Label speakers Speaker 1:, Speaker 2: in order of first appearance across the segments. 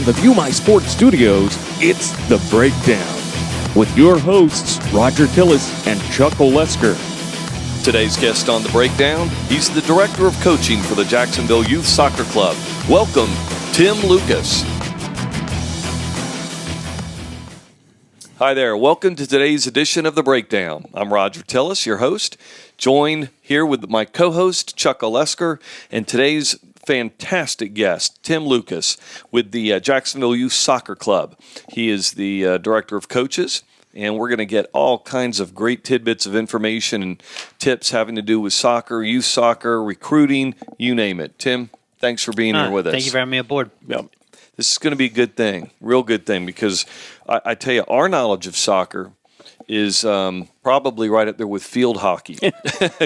Speaker 1: from the View My Sports studios, it's The Breakdown with your hosts, Roger Tillis and Chuck Olesker.
Speaker 2: Today's guest on The Breakdown, he's the Director of Coaching for the Jacksonville Youth Soccer Club. Welcome, Tim Lucas. Hi there. Welcome to today's edition of The Breakdown. I'm Roger Tillis, your host, joined here with my co-host, Chuck Olesker, and today's fantastic guest, Tim Lucas, with the Jacksonville Youth Soccer Club. He is the Director of Coaches, and we're going to get all kinds of great tidbits of information and tips having to do with soccer, youth soccer, recruiting, you name it. Tim, thanks for being here with us.
Speaker 3: Thank you for having me aboard.
Speaker 2: Yep. This is going to be a good thing, real good thing, because I tell you, our knowledge of soccer is probably right up there with field hockey,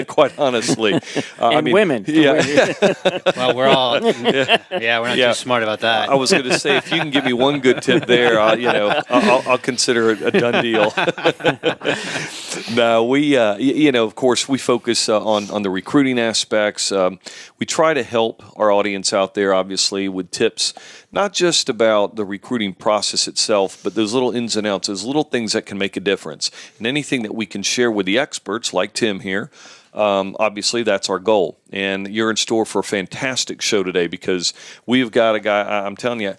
Speaker 2: quite honestly.
Speaker 4: Women.
Speaker 2: Yeah.
Speaker 3: Well, we're all, we're not too smart about that.
Speaker 2: I was going to say, if you can give me one good tip there, I'll consider it a done deal. No, we, of course, we focus on the recruiting aspects. We try to help our audience out there, obviously, with tips, not just about the recruiting process itself, but those little ins and outs, those little things that can make a difference. And anything that we can share with the experts, like Tim here, obviously that's our goal. And you're in store for a fantastic show today because we've got a guy, I'm telling you,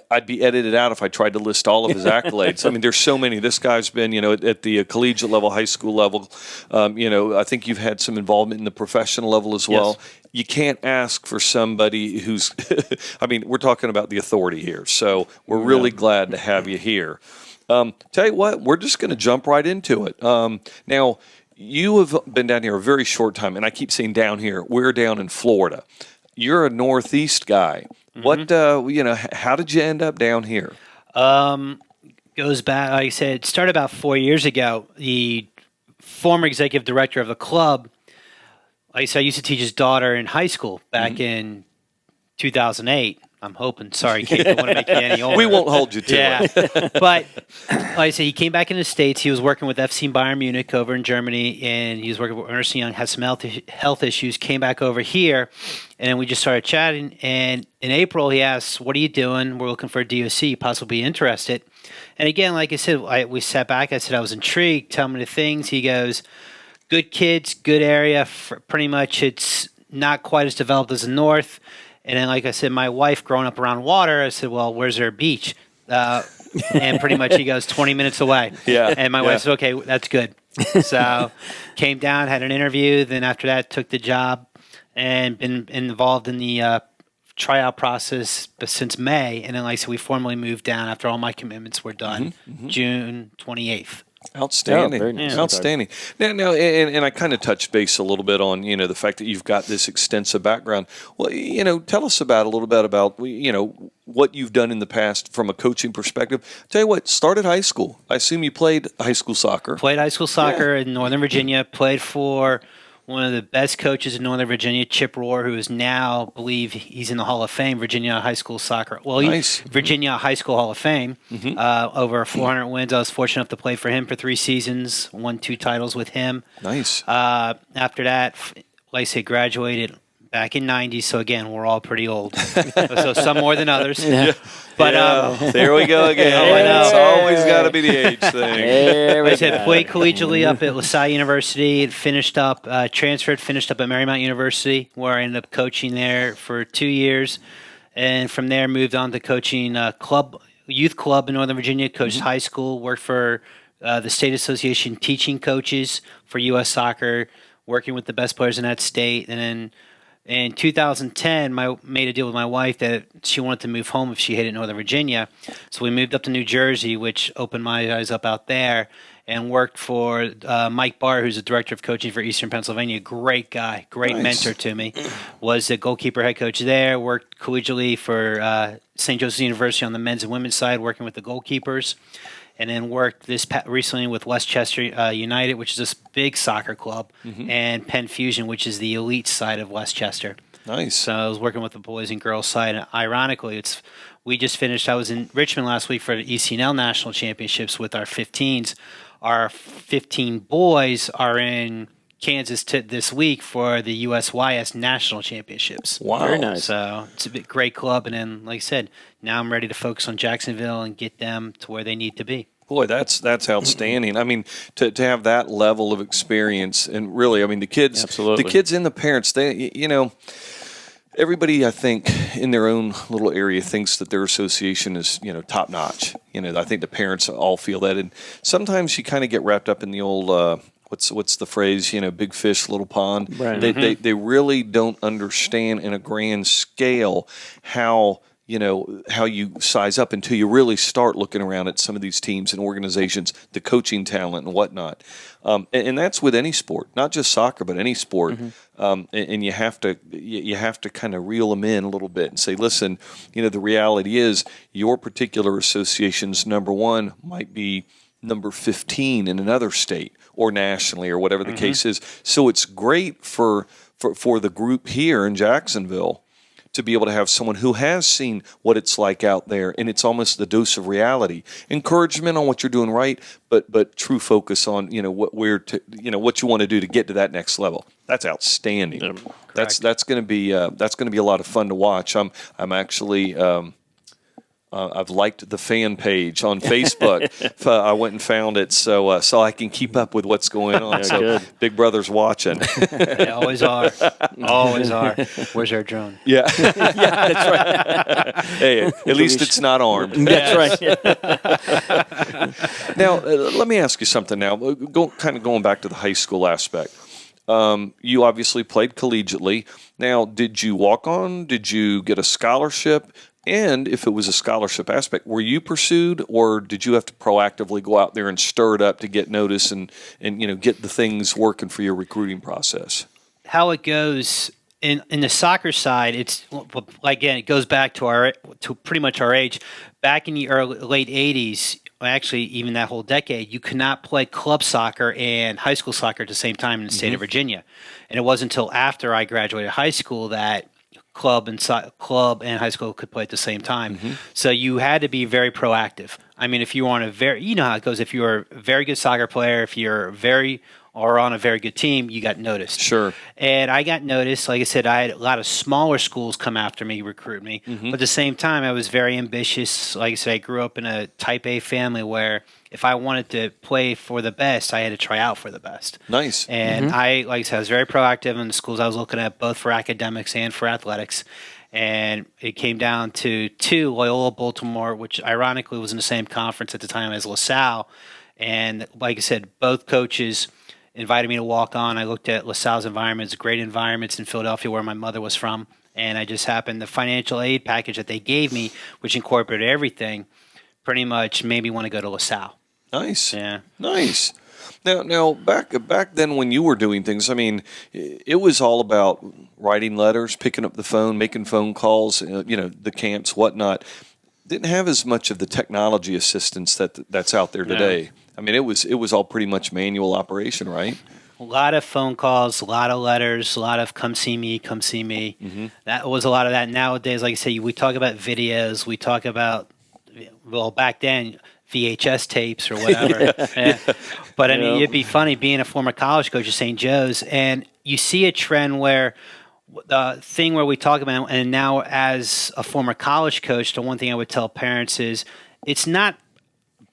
Speaker 2: I'd be edited out if I tried to list all of his accolades. I mean, there's so many. This guy's been, at the collegiate level, high school level. I think you've had some involvement in the professional level as well. Yes. You can't ask for somebody who's, we're talking about the authority here. So we're really glad to have you here. Tell you what, we're just going to jump right into it. Now, you have been down here a very short time, and I keep saying down here. We're down in Florida. You're a Northeast guy. Mm-hmm. What, how did you end up down here?
Speaker 3: Goes back, like I said, it started about 4 years ago. The former executive director of the club, like I said, I used to teach his daughter in high school back in 2008. I'm hoping. Sorry, Kate, don't want to make you any older.
Speaker 2: We won't hold you to
Speaker 3: it. But like I said, he came back in the States. He was working with FC Bayern Munich over in Germany, and he was working with Ernst & Young, had some health issues, came back over here, and then we just started chatting. And in April, he asked, what are you doing? We're looking for a DOC, possibly interested. And again, like I said, we sat back. I said I was intrigued. Tell me the things. He goes, good kids, good area. Pretty much it's not quite as developed as the North. And then, like I said, my wife growing up around water, I said, well, where's there a beach? And pretty much he goes 20 minutes away. Yeah. And my wife said, okay, that's good. So came down, had an interview. Then after that, took the job and been involved in the tryout process since May. And then, like I said, we formally moved down after all my commitments were done, June 28th.
Speaker 2: Outstanding.
Speaker 4: Oh, very nice.
Speaker 2: Outstanding. Now, and I kind of touched base a little bit on, the fact that you've got this extensive background. Well, tell us a little bit about, what you've done in the past from a coaching perspective. Tell you what, started high school. I assume you played high school soccer.
Speaker 3: Played high school soccer in Northern Virginia. Played for one of the best coaches in Northern Virginia, Chip Rohr, who is now, I believe he's in the Hall of Fame, Virginia High School Soccer. Well,
Speaker 2: nice.
Speaker 3: Virginia High School Hall of Fame, over 400 wins. I was fortunate enough to play for him for 3 seasons, won 2 titles with him.
Speaker 2: Nice.
Speaker 3: After that, like I said, graduated back in 90s, so again, we're all pretty old. So some more than others. Yeah. But
Speaker 2: there we go again. It's always got to be the age thing.
Speaker 3: I said played collegiately up at LaSalle University, finished up at Marymount University, where I ended up coaching there for 2 years, and from there moved on to coaching youth club in Northern Virginia, coached high school, worked for the State Association teaching coaches for U.S. Soccer, working with the best players in that state, and then in 2010, made a deal with my wife that she wanted to move home if she hated Northern Virginia. So we moved up to New Jersey, which opened my eyes up out there, and worked for Mike Barr, who's the director of coaching for Eastern Pennsylvania. Great guy, great mentor to me. Was the goalkeeper head coach there, worked collegiately for St. Joseph's University on the men's and women's side, working with the goalkeepers. And then worked recently with Westchester United, which is this big soccer club, and Penn Fusion, which is the elite side of Westchester.
Speaker 2: Nice.
Speaker 3: So I was working with the boys and girls side. And ironically, we just finished. I was in Richmond last week for the ECNL National Championships with our 15s. Our 15 boys are in Kansas this week for the USYS National Championships.
Speaker 2: Wow.
Speaker 4: Very nice.
Speaker 3: So it's a great club. And then, like I said, now I'm ready to focus on Jacksonville and get them to where they need to be.
Speaker 2: Boy, that's outstanding. I mean, to have that level of experience, and really, I mean, the kids and the parents, everybody, I think, in their own little area thinks that their association is, top notch. I think the parents all feel that, and sometimes you kind of get wrapped up in the old what's the phrase? Big fish, little pond.
Speaker 4: Right.
Speaker 2: They really don't understand in a grand scale how you size up until you really start looking around at some of these teams and organizations, the coaching talent and whatnot. And that's with any sport, not just soccer, but any sport. And you have to kind of reel them in a little bit and say, listen, the reality is your particular association's number one might be number 15 in another state or nationally or whatever the case is. So it's great for the group here in Jacksonville to be able to have someone who has seen what it's like out there, and it's almost the dose of reality, encouragement on what you're doing right, but true focus on what you want to do to get to that next level. That's outstanding.
Speaker 4: Yep.
Speaker 2: That's going to be a lot of fun to watch. I'm actually. I've liked the fan page on Facebook. I went and found it so I can keep up with what's going on.
Speaker 4: Yeah,
Speaker 2: so
Speaker 4: good.
Speaker 2: Big Brother's watching.
Speaker 3: They always are. Always are. Where's our drone?
Speaker 2: Yeah.
Speaker 4: Yeah, that's right.
Speaker 2: Hey, at least it's not armed.
Speaker 4: That's right.
Speaker 2: Now, let me ask you something now. Going back to the high school aspect. You obviously played collegiately. Now, did you walk on? Did you get a scholarship? And if it was a scholarship aspect, were you pursued, or did you have to proactively go out there and stir it up to get notice and get the things working for your recruiting process?
Speaker 3: How it goes in the soccer side, it's again, it goes back to pretty much our age. Back in the late 80s, actually even that whole decade, you could not play club soccer and high school soccer at the same time in the state of Virginia. And it wasn't until after I graduated high school that club and high school could play at the same time. So you had to be very proactive. I mean, if you were on how it goes, if you're a very good soccer player, if you're on a very good team, you got noticed.
Speaker 2: Sure.
Speaker 3: And I got noticed. Like I said, I had a lot of smaller schools come after me, recruit me. But at the same time, I was very ambitious. Like I said, I grew up in a type A family where if I wanted to play for the best, I had to try out for the best.
Speaker 2: Nice.
Speaker 3: And I was very proactive in the schools I was looking at, both for academics and for athletics. And it came down to two, Loyola Baltimore, which ironically was in the same conference at the time as LaSalle. And like I said, both coaches invited me to walk on. I looked at LaSalle's environments, great environments in Philadelphia where my mother was from. And I just happened, the financial aid package that they gave me, which incorporated everything, pretty much made me want to go to LaSalle.
Speaker 2: Nice.
Speaker 3: Yeah.
Speaker 2: Nice. Now, back then when you were doing things, I mean, it was all about writing letters, picking up the phone, making phone calls, the camps, whatnot. Didn't have as much of the technology assistance that's out there today. I mean, it was all pretty much manual operation, right?
Speaker 3: A lot of phone calls, a lot of letters, a lot of come see me, come see me. That was a lot of that. Nowadays, like I say, we talk about videos, we talk about, back then, VHS tapes or whatever. But I mean, it'd be funny being a former college coach at St. Joe's, and you see a trend where the thing where we talk about, and now as a former college coach, the one thing I would tell parents is it's not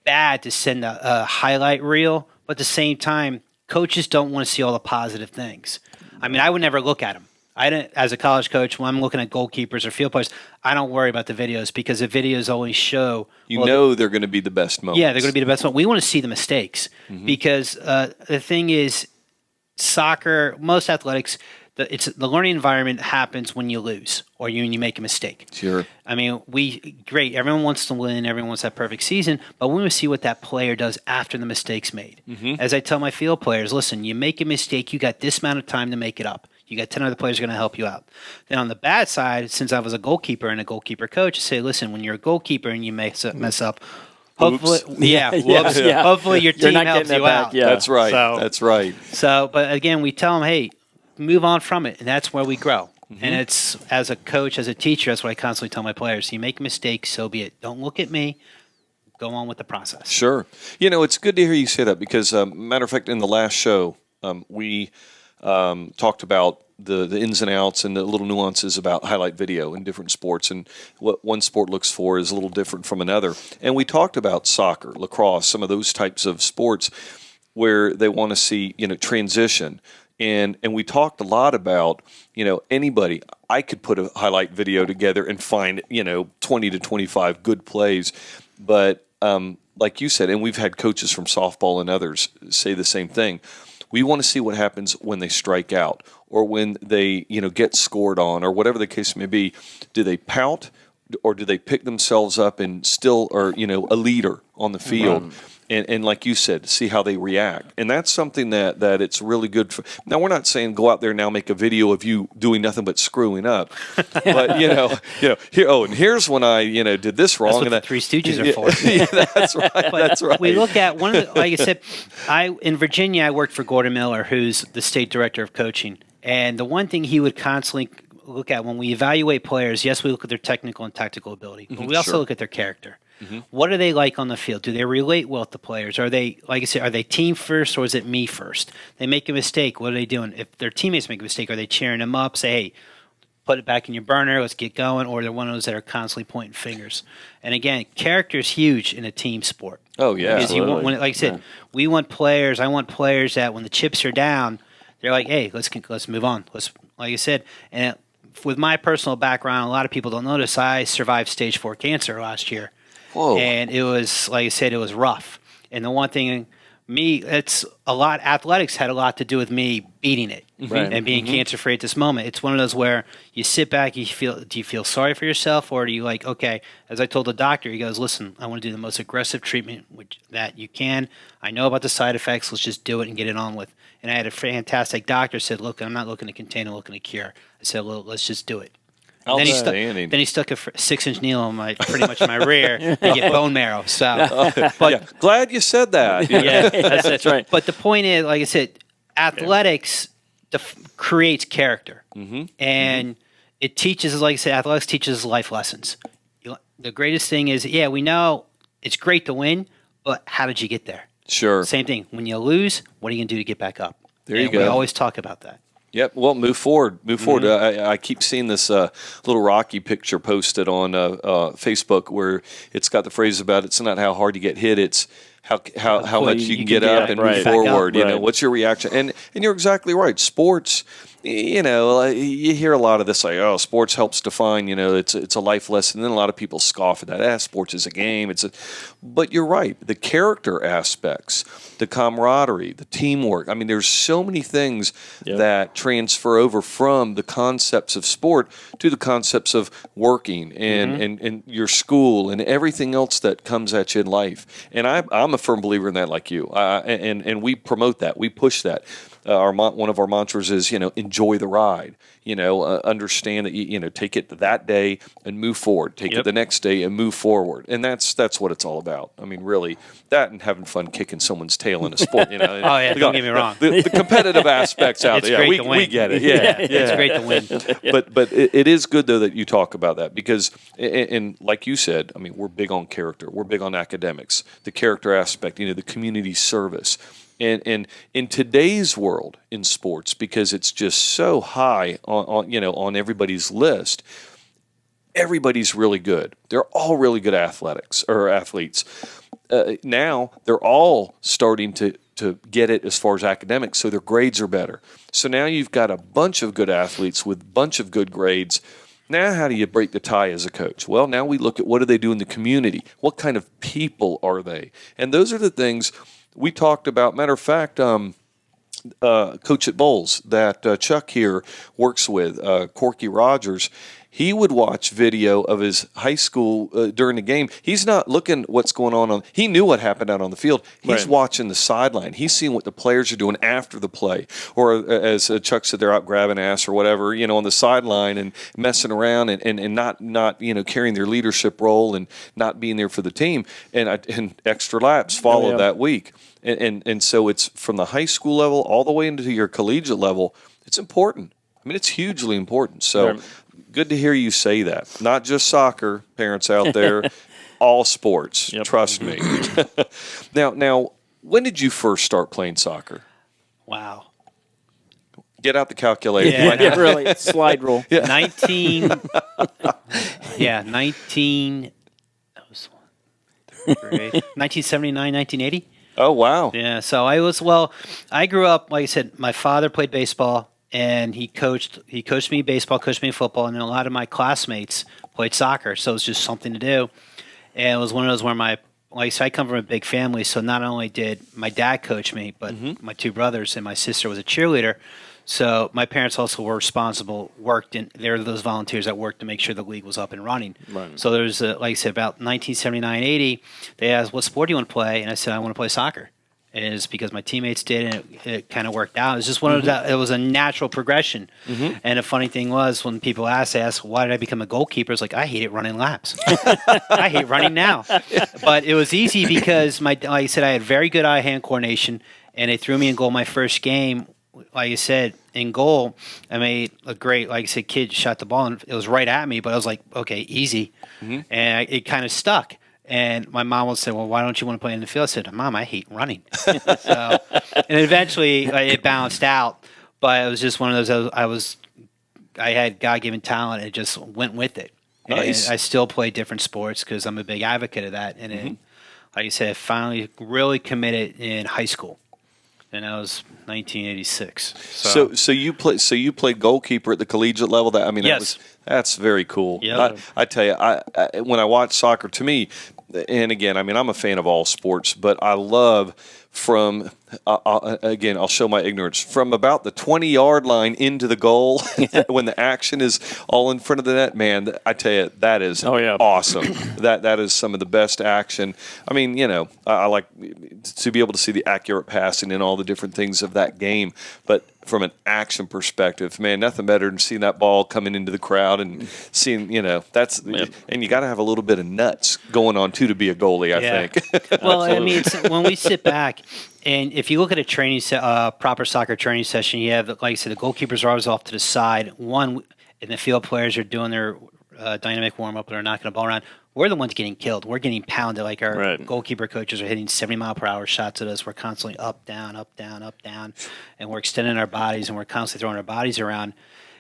Speaker 3: bad to send a highlight reel, but at the same time, coaches don't want to see all the positive things. I mean, I would never look at them. As a college coach, when I'm looking at goalkeepers or field players, I don't worry about the videos because the videos always show.
Speaker 2: They're going to be the best moments.
Speaker 3: Yeah, they're going to be the best one. We want to see the mistakes because the thing is, soccer, most athletics, the learning environment happens when you lose or when you make a mistake.
Speaker 2: Sure.
Speaker 3: I mean, everyone wants to win, everyone wants that perfect season, but we want to see what that player does after the mistake's made. As I tell my field players, listen, you make a mistake, you got this amount of time to make it up. You got 10 other players going to help you out. Then on the bad side, since I was a goalkeeper and a goalkeeper coach, I say, listen, when you're a goalkeeper and you mess up, hopefully, hopefully your team helps you out.
Speaker 2: Yeah. That's right. That's right.
Speaker 3: So, but again, we tell them, hey, move on from it, and that's where we grow. And it's, as a coach, as a teacher, that's what I constantly tell my players. You make mistakes, so be it. Don't look at me. Go on with the process.
Speaker 2: Sure. It's good to hear you say that because, matter of fact, in the last show, we talked about the ins and outs and the little nuances about highlight video in different sports, and what one sport looks for is a little different from another. And we talked about soccer, lacrosse, some of those types of sports where they want to see, transition. And we talked a lot about, anybody. I could put a highlight video together and find, 20 to 25 good plays. But like you said, and we've had coaches from softball and others say the same thing. We want to see what happens when they strike out or when they, get scored on or whatever the case may be. Do they pout or do they pick themselves up and still are, a leader on the field? Right. And like you said, see how they react. And that's something that it's really good for. Now, we're not saying go out there now make a video of you doing nothing but screwing up. But, and here's when I, did this wrong.
Speaker 3: That's what
Speaker 2: and
Speaker 3: the Three Stooges are for.
Speaker 2: Yeah, that's right. That's right.
Speaker 3: We look at one of the, like I said, in Virginia, I worked for Gordon Miller, who's the state director of coaching. And the one thing he would constantly look at when we evaluate players, yes, we look at their technical and tactical ability, but we also look at their character. Mm-hmm. What are they like on the field? Do they relate well to players? Are they, like I said, are they team first or is it me first? They make a mistake. What are they doing? If their teammates make a mistake, are they cheering them up? Say, hey, put it back in your burner. Let's get going. Or they're one of those that are constantly pointing fingers. And again, character is huge in a team sport.
Speaker 2: Oh, yeah.
Speaker 3: Because you want, like I said, we want players. I want players that when the chips are down, they're like, hey, let's move on. Like I said, and with my personal background, a lot of people don't notice I survived stage 4 cancer last year.
Speaker 2: Whoa.
Speaker 3: And it was, like I said, it was rough. And the one thing, it's a lot, athletics had a lot to do with me beating it and being cancer-free at this moment. It's one of those where you sit back, do you feel sorry for yourself, or do you like, okay, as I told the doctor, he goes, listen, I want to do the most aggressive treatment that you can. I know about the side effects. Let's just do it and get it on with. And I had a fantastic doctor said, look, I'm not looking to contain, I'm looking to cure. I said, well, let's just do it. Then he stuck a 6-inch needle on pretty much my rear to get bone marrow. So, but
Speaker 2: glad you said that.
Speaker 3: That's right. But the point is, like I said, athletics creates character, and it teaches, like I said, athletics teaches life lessons. The greatest thing is, we know it's great to win, but how did you get there?
Speaker 2: Sure.
Speaker 3: Same thing. When you lose, what are you going to do to get back up?
Speaker 2: There you go.
Speaker 3: We always talk about that.
Speaker 2: Yep. Well, move forward. I keep seeing this little Rocky picture posted on Facebook where it's got the phrase about it's not how hard you get hit, it's how much you can get up and move forward. What's your reaction? And you're exactly right. Sports, you hear a lot of this like, oh, sports helps define, it's a life lesson. And then a lot of people scoff at that. Sports is a game. But you're right. The character aspects, the camaraderie, the teamwork. I mean, there's so many things that transfer over from the concepts of sport to the concepts of working and your school and everything else that comes at you in life. And I'm a firm believer in that, like you. And we promote that. We push that. One of our mantras is, enjoy the ride. Understand that take it that day and move forward. Take it the next day and move forward. And that's what it's all about. I mean, really, that and having fun kicking someone's tail in a sport.
Speaker 3: Oh yeah, don't get me wrong.
Speaker 2: The competitive aspects out there. Yeah, we get it. Yeah,
Speaker 3: it's great to win.
Speaker 2: But it is good though that you talk about that because, and like you said, I mean, we're big on character. We're big on academics. The character aspect. The community service. And in today's world in sports, because it's just so high on everybody's list, everybody's really good. They're all really good athletes. Now they're all starting to get it as far as academics, so their grades are better. So now you've got a bunch of good athletes with a bunch of good grades. Now, how do you break the tie as a coach? Well, now we look at what do they do in the community? What kind of people are they? And those are the things we talked about. Matter of fact, coach at Bowles that Chuck here works with, Corky Rogers, he would watch video of his high school during the game. He's not looking what's going on. He knew what happened out on the field. He's watching the sideline. He's seeing what the players are doing after the play. Or as Chuck said, they're out grabbing ass or whatever, on the sideline and messing around and not carrying their leadership role and not being there for the team. And extra laps followed that week. And so it's from the high school level all the way into your collegiate level. It's important. I mean, it's hugely important. So good to hear you say that. Not just soccer, parents out there, all sports. Trust me. Now, when did you first start playing soccer?
Speaker 3: Wow.
Speaker 2: Get out the calculator.
Speaker 3: Yeah.
Speaker 4: Yeah, really. Slide rule.
Speaker 3: 19. Yeah, 19. That was 1979, 1980.
Speaker 2: Oh, wow.
Speaker 3: Yeah, so I grew up, like I said, my father played baseball, and he coached me baseball, coached me football, and then a lot of my classmates played soccer, so it was just something to do. And it was one of those where like I said, I come from a big family, so not only did my dad coach me, but my two brothers and my sister was a cheerleader. So my parents also were responsible, they were those volunteers that worked to make sure the league was up and running.
Speaker 4: Right.
Speaker 3: So there's, like I said, about 1979, 80, they asked, what sport do you want to play? And I said, I want to play soccer. And it's because my teammates did, and it kind of worked out. It was just one of those, it was a natural progression. And the funny thing was, when people asked, why did I become a goalkeeper? It's like, I hated running laps. I hate running now. But it was easy because, like I said, I had very good eye-hand coordination, and they threw me in goal my first game. Like I said, in goal, I made a great, like I said, kid shot the ball, and it was right at me, but I was like, okay, easy. And it kind of stuck. And my mom would say, well, why don't you want to play in the field? I said, Mom, I hate running. And eventually it balanced out, but it was just one of those, I had God-given talent, and it just went with it.
Speaker 2: Nice.
Speaker 3: And I still play different sports because I'm a big advocate of that. And then, like I said, I finally really committed in high school. And that was 1986.
Speaker 2: So you played goalkeeper at the collegiate level.
Speaker 3: Yes.
Speaker 2: That's very cool.
Speaker 3: Yeah.
Speaker 2: I tell you, I when I watch soccer, to me, and again, I'm a fan of all sports, but I love from again, I'll show my ignorance, from about the 20-yard line into the goal when the action is all in front of the net. Man, I tell you, that is awesome. That is some of the best action. I mean, I like to be able to see the accurate passing and all the different things of that game, but from an action perspective, man, nothing better than seeing that ball coming into the crowd and seeing, that's, and you got to have a little bit of nuts going on too to be a goalie, I think.
Speaker 3: Well, I mean, when we sit back, and if you look at a training, proper soccer training session, you have, like I said, the goalkeepers are always off to the side. And the field players are doing their dynamic warm-up, and they're knocking the ball around. We're the ones getting killed. We're getting pounded. Like our goalkeeper coaches are hitting 70-mile-per-hour shots at us. We're constantly up, down, up, down, up, down. And we're extending our bodies, and we're constantly throwing our bodies around.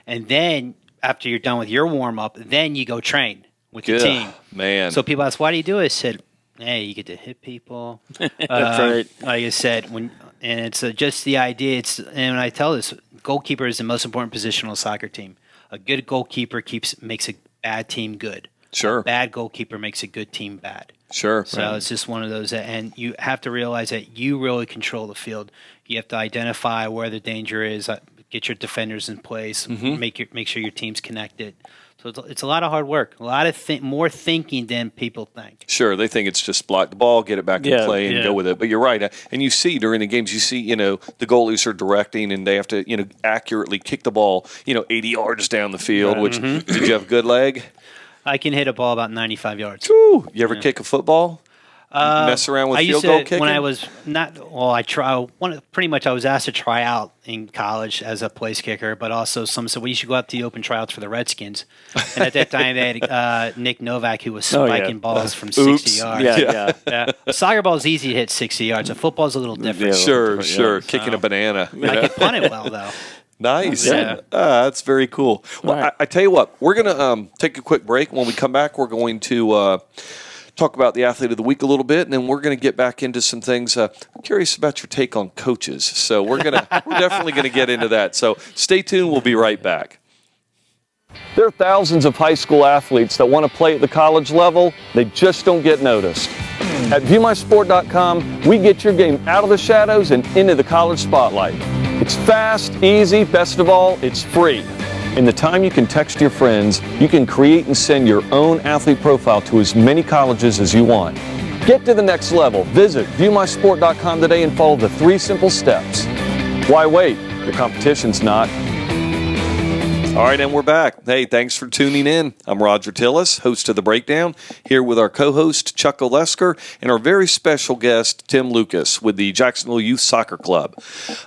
Speaker 3: And then after you're done with your warm-up, then you go train with the team.
Speaker 2: Man.
Speaker 3: So people ask, why do you do it? I said, hey, you get to hit people.
Speaker 4: That's right.
Speaker 3: Like I said, and it's just the idea. And when I tell this, goalkeeper is the most important position on a soccer team. A good goalkeeper makes a bad team good.
Speaker 2: Sure.
Speaker 3: A bad goalkeeper makes a good team bad.
Speaker 2: Sure.
Speaker 3: So it's just one of those, and you have to realize that you really control the field. You have to identify where the danger is, get your defenders in place, make sure your team's connected. So it's a lot of hard work, a lot of more thinking than people think.
Speaker 2: Sure, they think it's just block the ball, get it back in play, and go with it. But you're right, and you see during the games, the goalies are directing, and they have to, accurately kick the ball, 80 yards down the field. Which did you have a good leg?
Speaker 3: I can hit a ball about 95 yards.
Speaker 2: Woo. You ever kick a football? Mess around with field goal kicking?
Speaker 3: When I was I was asked to try out in college as a place kicker, but also some said, well, you should go out to the open tryouts for the Redskins. And at that time, they had Nick Novak, who was spiking balls from 60 yards. Yeah. A soccer ball is easy to hit 60 yards. A football is a little different.
Speaker 2: Sure. Kicking a banana.
Speaker 3: I can punt it well, though.
Speaker 2: Nice. That's very cool. Well, I tell you what, we're going to take a quick break. When we come back, we're going to talk about the Athlete of the Week a little bit, and then we're going to get back into some things. I'm curious about your take on coaches. So we're definitely going to get into that. So stay tuned. We'll be right back. There are thousands of high school athletes that want to play at the college level. They just don't get noticed. At ViewMySport.com, we get your game out of the shadows and into the college spotlight. It's fast, easy, best of all, it's free. In the time you can text your friends, you can create and send your own athlete profile to as many colleges as you want. Get to the next level. Visit ViewMySport.com today and follow the 3 simple steps. Why wait? The competition's not. All right, and we're back. Hey, thanks for tuning in. I'm Roger Tillis, host of The Breakdown, here with our co-host, Chuck Olesker, and our very special guest, Tim Lucas, with the Jacksonville Youth Soccer Club.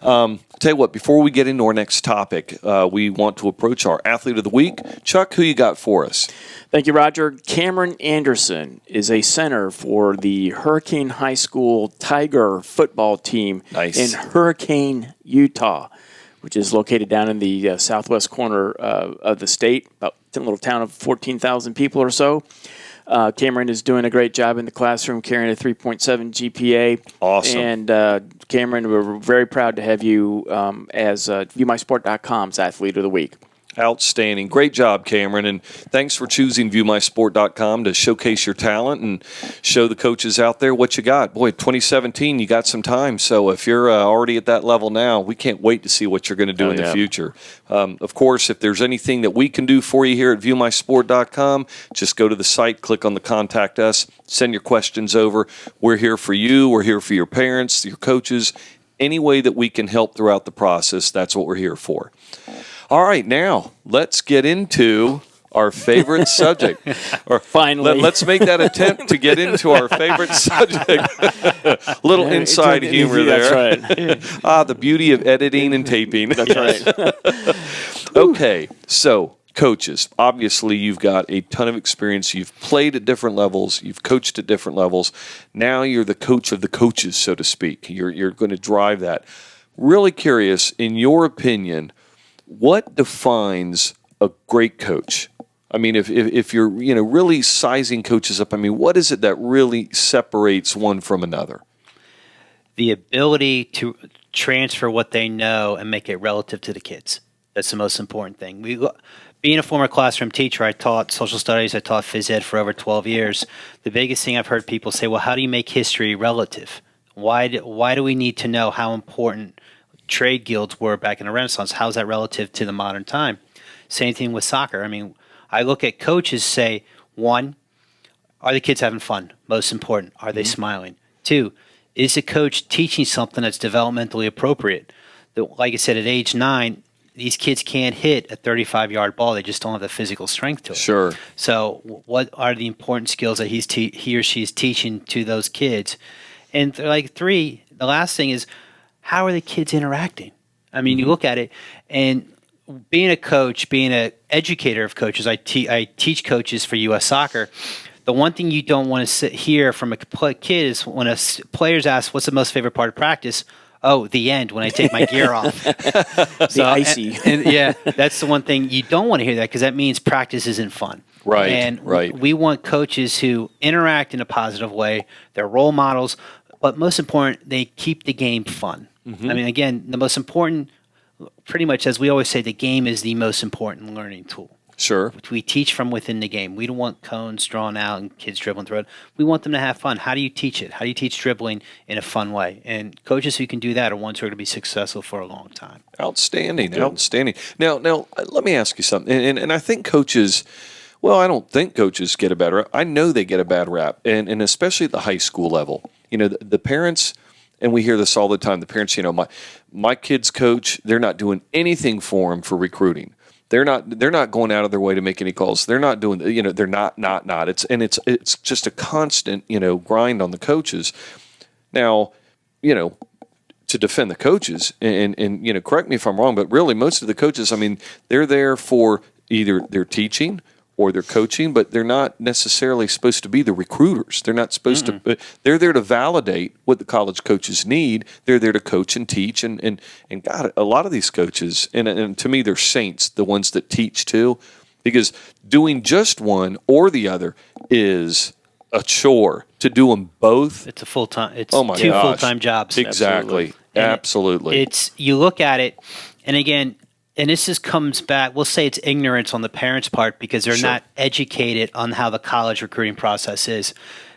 Speaker 2: Tell you what, before we get into our next topic, we want to approach our Athlete of the Week. Chuck, who you got for us?
Speaker 4: Thank you, Roger. Cameron Anderson is a center for the Hurricane High School Tiger football team in Hurricane, Utah. which is located down in the southwest corner of the state, about a little town of 14,000 people or so. Cameron is doing a great job in the classroom, carrying a 3.7 GPA.
Speaker 2: Awesome.
Speaker 4: And Cameron, we're very proud to have you as ViewMySport.com's Athlete of the Week.
Speaker 2: Outstanding. Great job, Cameron. And thanks for choosing ViewMySport.com to showcase your talent and show the coaches out there what you got. Boy, 2017, you got some time. So if you're already at that level now, we can't wait to see what you're going to do in the future. Of course, if there's anything that we can do for you here at ViewMySport.com, just go to the site, click on the Contact Us, send your questions over. We're here for you. We're here for your parents, your coaches. Any way that we can help throughout the process, that's what we're here for. All right, now let's get into our favorite subject. Or
Speaker 4: finally,
Speaker 2: let's make that attempt to get into our favorite subject. Little inside humor there.
Speaker 4: That's right.
Speaker 2: The beauty of editing and taping.
Speaker 4: That's right.
Speaker 2: Okay, so coaches. Obviously, you've got a ton of experience. You've played at different levels. You've coached at different levels. Now you're the coach of the coaches, so to speak. You're going to drive that. Really curious, in your opinion, what defines a great coach? I mean, if you're really sizing coaches up, I mean, what is it that really separates one from another?
Speaker 3: The ability to transfer what they know and make it relative to the kids. That's the most important thing. Being a former classroom teacher, I taught social studies, I taught phys ed for over 12 years. The biggest thing I've heard people say, well, how do you make history relative? Why do we need to know how important trade guilds were back in the Renaissance? How is that relative to the modern time? Same thing with soccer. I mean, I look at coaches, say, one, are the kids having fun? Most important. Are they smiling? Two, is the coach teaching something that's developmentally appropriate? Like I said, at age 9, these kids can't hit a 35-yard ball. They just don't have the physical strength to it.
Speaker 2: Sure.
Speaker 3: So what are the important skills that he or she is teaching to those kids? And like 3, the last thing is, how are the kids interacting? I mean, you look at it, and being a coach, being an educator of coaches, I teach coaches for U.S. Soccer. The one thing you don't want to hear from a kid is when a player's asked, what's the most favorite part of practice? Oh, the end, when I take my gear off.
Speaker 4: The icy.
Speaker 3: And yeah, that's the one thing you don't want to hear that, because that means practice isn't fun.
Speaker 2: Right,
Speaker 3: and
Speaker 2: right.
Speaker 3: We want coaches who interact in a positive way. They're role models, but most important, they keep the game fun. Mm-hmm. I mean, again, the most important, pretty much as we always say, the game is the most important learning tool.
Speaker 2: Sure.
Speaker 3: We teach from within the game. We don't want cones drawn out and kids dribbling through it. We want them to have fun. How do you teach it? How do you teach dribbling in a fun way? And coaches who can do that are ones who are going to be successful for a long time.
Speaker 2: Outstanding. Outstanding. Now, let me ask you something. And I think coaches, well, I don't think coaches get a bad rap. I know they get a bad rap, and especially at the high school level. You know, the parents, and we hear this all the time, the parents, my kid's coach, they're not doing anything for him for recruiting. They're not going out of their way to make any calls. They're not doing, they're not. It's just a constant, grind on the coaches. Now, to defend the coaches, and correct me if I'm wrong, but really most of the coaches, I mean, they're there for either their teaching or they're coaching, but they're not necessarily supposed to be the recruiters. They're not supposed to. They're there to validate what the college coaches need. They're there to coach and teach. And God, a lot of these coaches, and to me, they're saints, the ones that teach too, because doing just one or the other is a chore. To do them both,
Speaker 3: it's a full-time. It's
Speaker 2: oh my
Speaker 3: two
Speaker 2: gosh.
Speaker 3: Full-time jobs.
Speaker 2: Exactly. Absolutely.
Speaker 3: You look at it, and again. And this just comes back, we'll say it's ignorance on the parents' part, because they're not educated on how the college recruiting process is.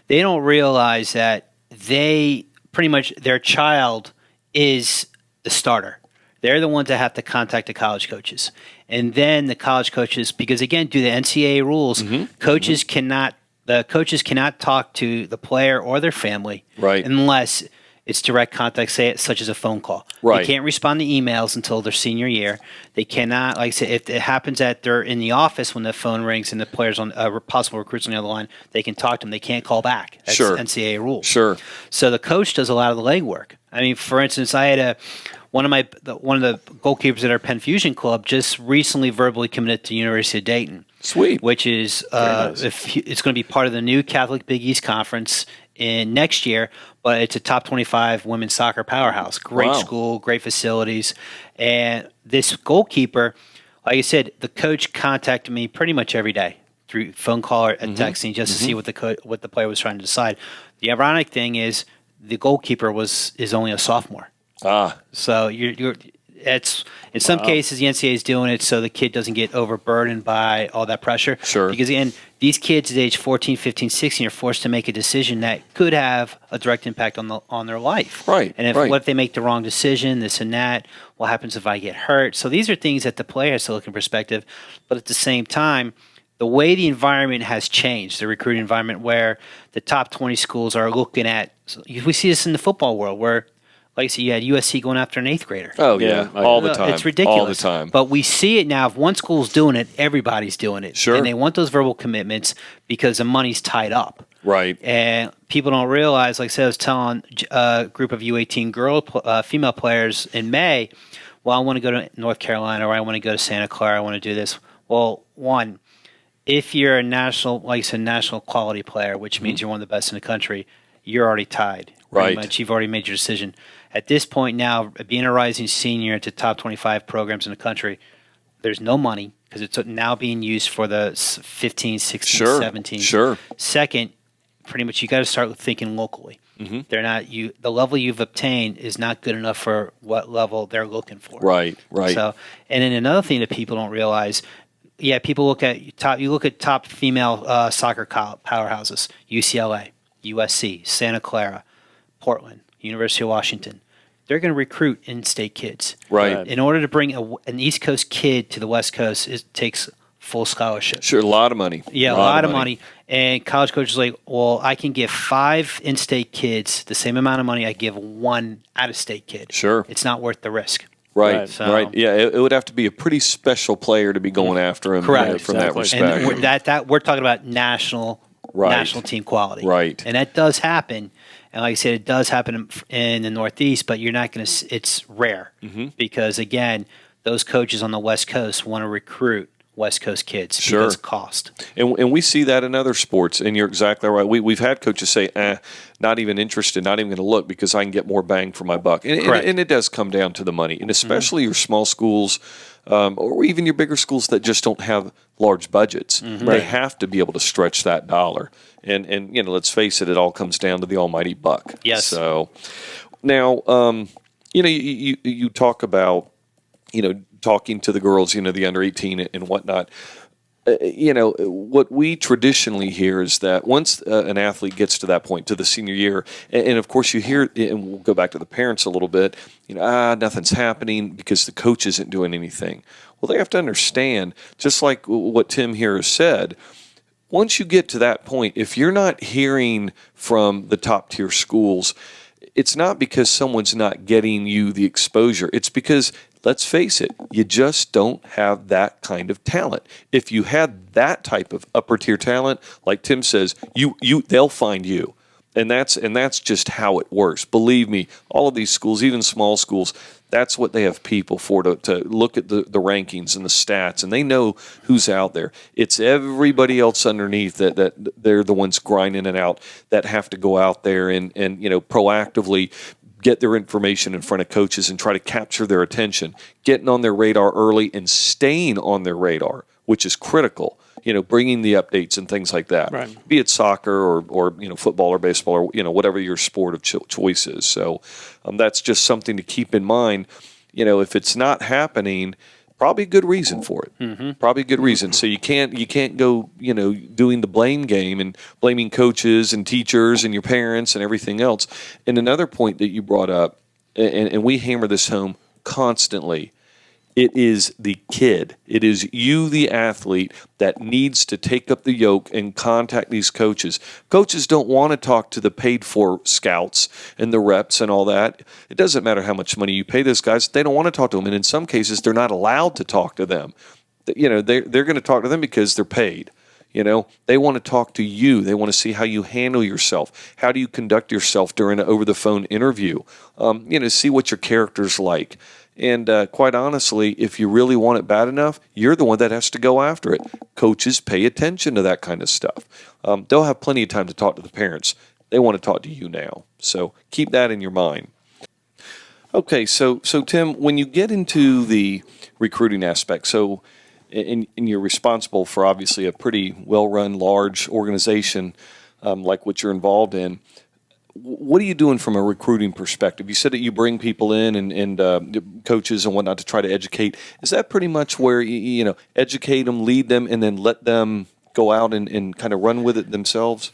Speaker 3: They don't realize that pretty much their child is the starter. They're the ones that have to contact the college coaches. And then the college coaches, because again, due to the NCAA rules, the coaches cannot talk to the player or their family unless it's direct contact, such as a phone call.
Speaker 2: Right.
Speaker 3: They can't respond to emails until their senior year. They cannot, like I said, if it happens that they're in the office when the phone rings and the player's on possible recruits on the other line, they can talk to them. They can't call back. That's NCAA rules.
Speaker 2: Sure.
Speaker 3: So the coach does a lot of the legwork. I mean, for instance, I had one of the goalkeepers at our Penn Fusion Club just recently verbally committed to the University of Dayton.
Speaker 2: Sweet.
Speaker 3: Which is
Speaker 2: nice.
Speaker 3: it's going to be part of the new Catholic Big East Conference in next year, but it's a top 25 women's soccer powerhouse. Great
Speaker 2: Wow.
Speaker 3: school, great facilities. And this goalkeeper, like I said, the coach contacted me pretty much every day through phone call or texting just to see what the player was trying to decide. The ironic thing is the goalkeeper is only a sophomore. So it's in some cases the NCAA is doing it so the kid doesn't get overburdened by all that pressure.
Speaker 2: Sure.
Speaker 3: Because again, these kids at age 14, 15, 16 are forced to make a decision that could have a direct impact on their life.
Speaker 2: Right.
Speaker 3: And what if they make the wrong decision, this and that? What happens if I get hurt? So these are things that the player has to look in perspective. But at the same time, the way the environment has changed, the recruiting environment, where the top 20 schools are looking at, we see this in the football world where, like I said, you had USC going after an eighth grader.
Speaker 2: Oh, yeah. All the time.
Speaker 3: It's ridiculous.
Speaker 2: All the time.
Speaker 3: But we see it now. If one school's doing it, everybody's doing it.
Speaker 2: Sure.
Speaker 3: And they want those verbal commitments because the money's tied up.
Speaker 2: Right.
Speaker 3: And people don't realize, like I said, I was telling a group of U18 female players in May, well, I want to go to North Carolina or I want to go to Santa Clara. I want to do this. Well, one, if you're a national, like I said, national quality player, which means you're one of the best in the country, you're already tied.
Speaker 2: Right.
Speaker 3: Much. You've already made your decision. At this point now, being a rising senior into top 25 programs in the country, there's no money because it's now being used for the 15, 16, 17.
Speaker 2: Sure.
Speaker 3: Second, pretty much you got to start thinking locally. They're not the level you've obtained is not good enough for what level they're looking for.
Speaker 2: Right.
Speaker 3: So, and then another thing that people don't realize, people look at top female soccer powerhouses: UCLA, USC, Santa Clara, Portland, University of Washington. They're going to recruit in-state kids.
Speaker 2: Right.
Speaker 3: In order to bring an East Coast kid to the West Coast, it takes full scholarship.
Speaker 2: Sure, a lot of money.
Speaker 3: Yeah, a lot of money. And college coaches are like, well, I can give 5 in-state kids the same amount of money I give 1 out-of-state kid.
Speaker 2: Sure.
Speaker 3: It's not worth the risk.
Speaker 2: Right,
Speaker 4: Right.
Speaker 3: So-
Speaker 2: right. Yeah, it would have to be a pretty special player to be going after him.
Speaker 3: Correct.
Speaker 2: From that
Speaker 4: Exactly.
Speaker 2: respect.
Speaker 3: And we're talking about national team quality.
Speaker 2: Right.
Speaker 3: And that does happen. And like I said, it does happen in the Northeast, but you're not going to. It's rare because again, those coaches on the West Coast want to recruit West Coast kids because of cost.
Speaker 2: And we see that in other sports, and you're exactly right. We've had coaches say, not even interested, not even going to look because I can get more bang for my buck. And it does come down to the money, and especially your small schools or even your bigger schools that just don't have large budgets. They have to be able to stretch that dollar. And let's face it, it all comes down to the almighty buck.
Speaker 3: Yes.
Speaker 2: So now, you talk about, talking to the girls, the under 18 and whatnot. What we traditionally hear is that once an athlete gets to that point, to the senior year, and of course you hear, and we'll go back to the parents a little bit, nothing's happening because the coach isn't doing anything. Well, they have to understand, just like what Tim here has said, once you get to that point, if you're not hearing from the top tier schools, it's not because someone's not getting you the exposure. It's because, let's face it, you just don't have that kind of talent. If you had that type of upper tier talent, like Tim says, they'll find you. And that's just how it works. Believe me, all of these schools, even small schools, that's what they have people for, to look at the rankings and the stats, and they know who's out there. It's everybody else underneath that they're the ones grinding it out that have to go out there and proactively get their information in front of coaches and try to capture their attention, getting on their radar early and staying on their radar, which is critical. Bringing the updates and things like that,
Speaker 4: right.
Speaker 2: Be it soccer or football or baseball or whatever your sport of choice is. So that's just something to keep in mind. If it's not happening, probably a good reason for it. Probably a good reason. So you can't go doing the blame game and blaming coaches and teachers and your parents and everything else. And another point that you brought up, and we hammer this home constantly. It is the kid. It is you, the athlete, that needs to take up the yoke and contact these coaches. Coaches don't want to talk to the paid-for scouts and the reps and all that. It doesn't matter how much money you pay those guys. They don't want to talk to them, and in some cases, they're not allowed to talk to them. They're going to talk to them because they're paid. They want to talk to you. They want to see how you handle yourself. How do you conduct yourself during an over-the-phone interview? See what your character's like. And quite honestly, if you really want it bad enough, you're the one that has to go after it. Coaches pay attention to that kind of stuff. They'll have plenty of time to talk to the parents. They want to talk to you now. So keep that in your mind. Okay, so Tim, when you get into the recruiting aspect, and you're responsible for obviously a pretty well-run, large organization like what you're involved in. What are you doing from a recruiting perspective? You said that you bring people in and coaches and whatnot to try to educate. Is that pretty much where you educate them, lead them, and then let them go out and kind of run with it themselves?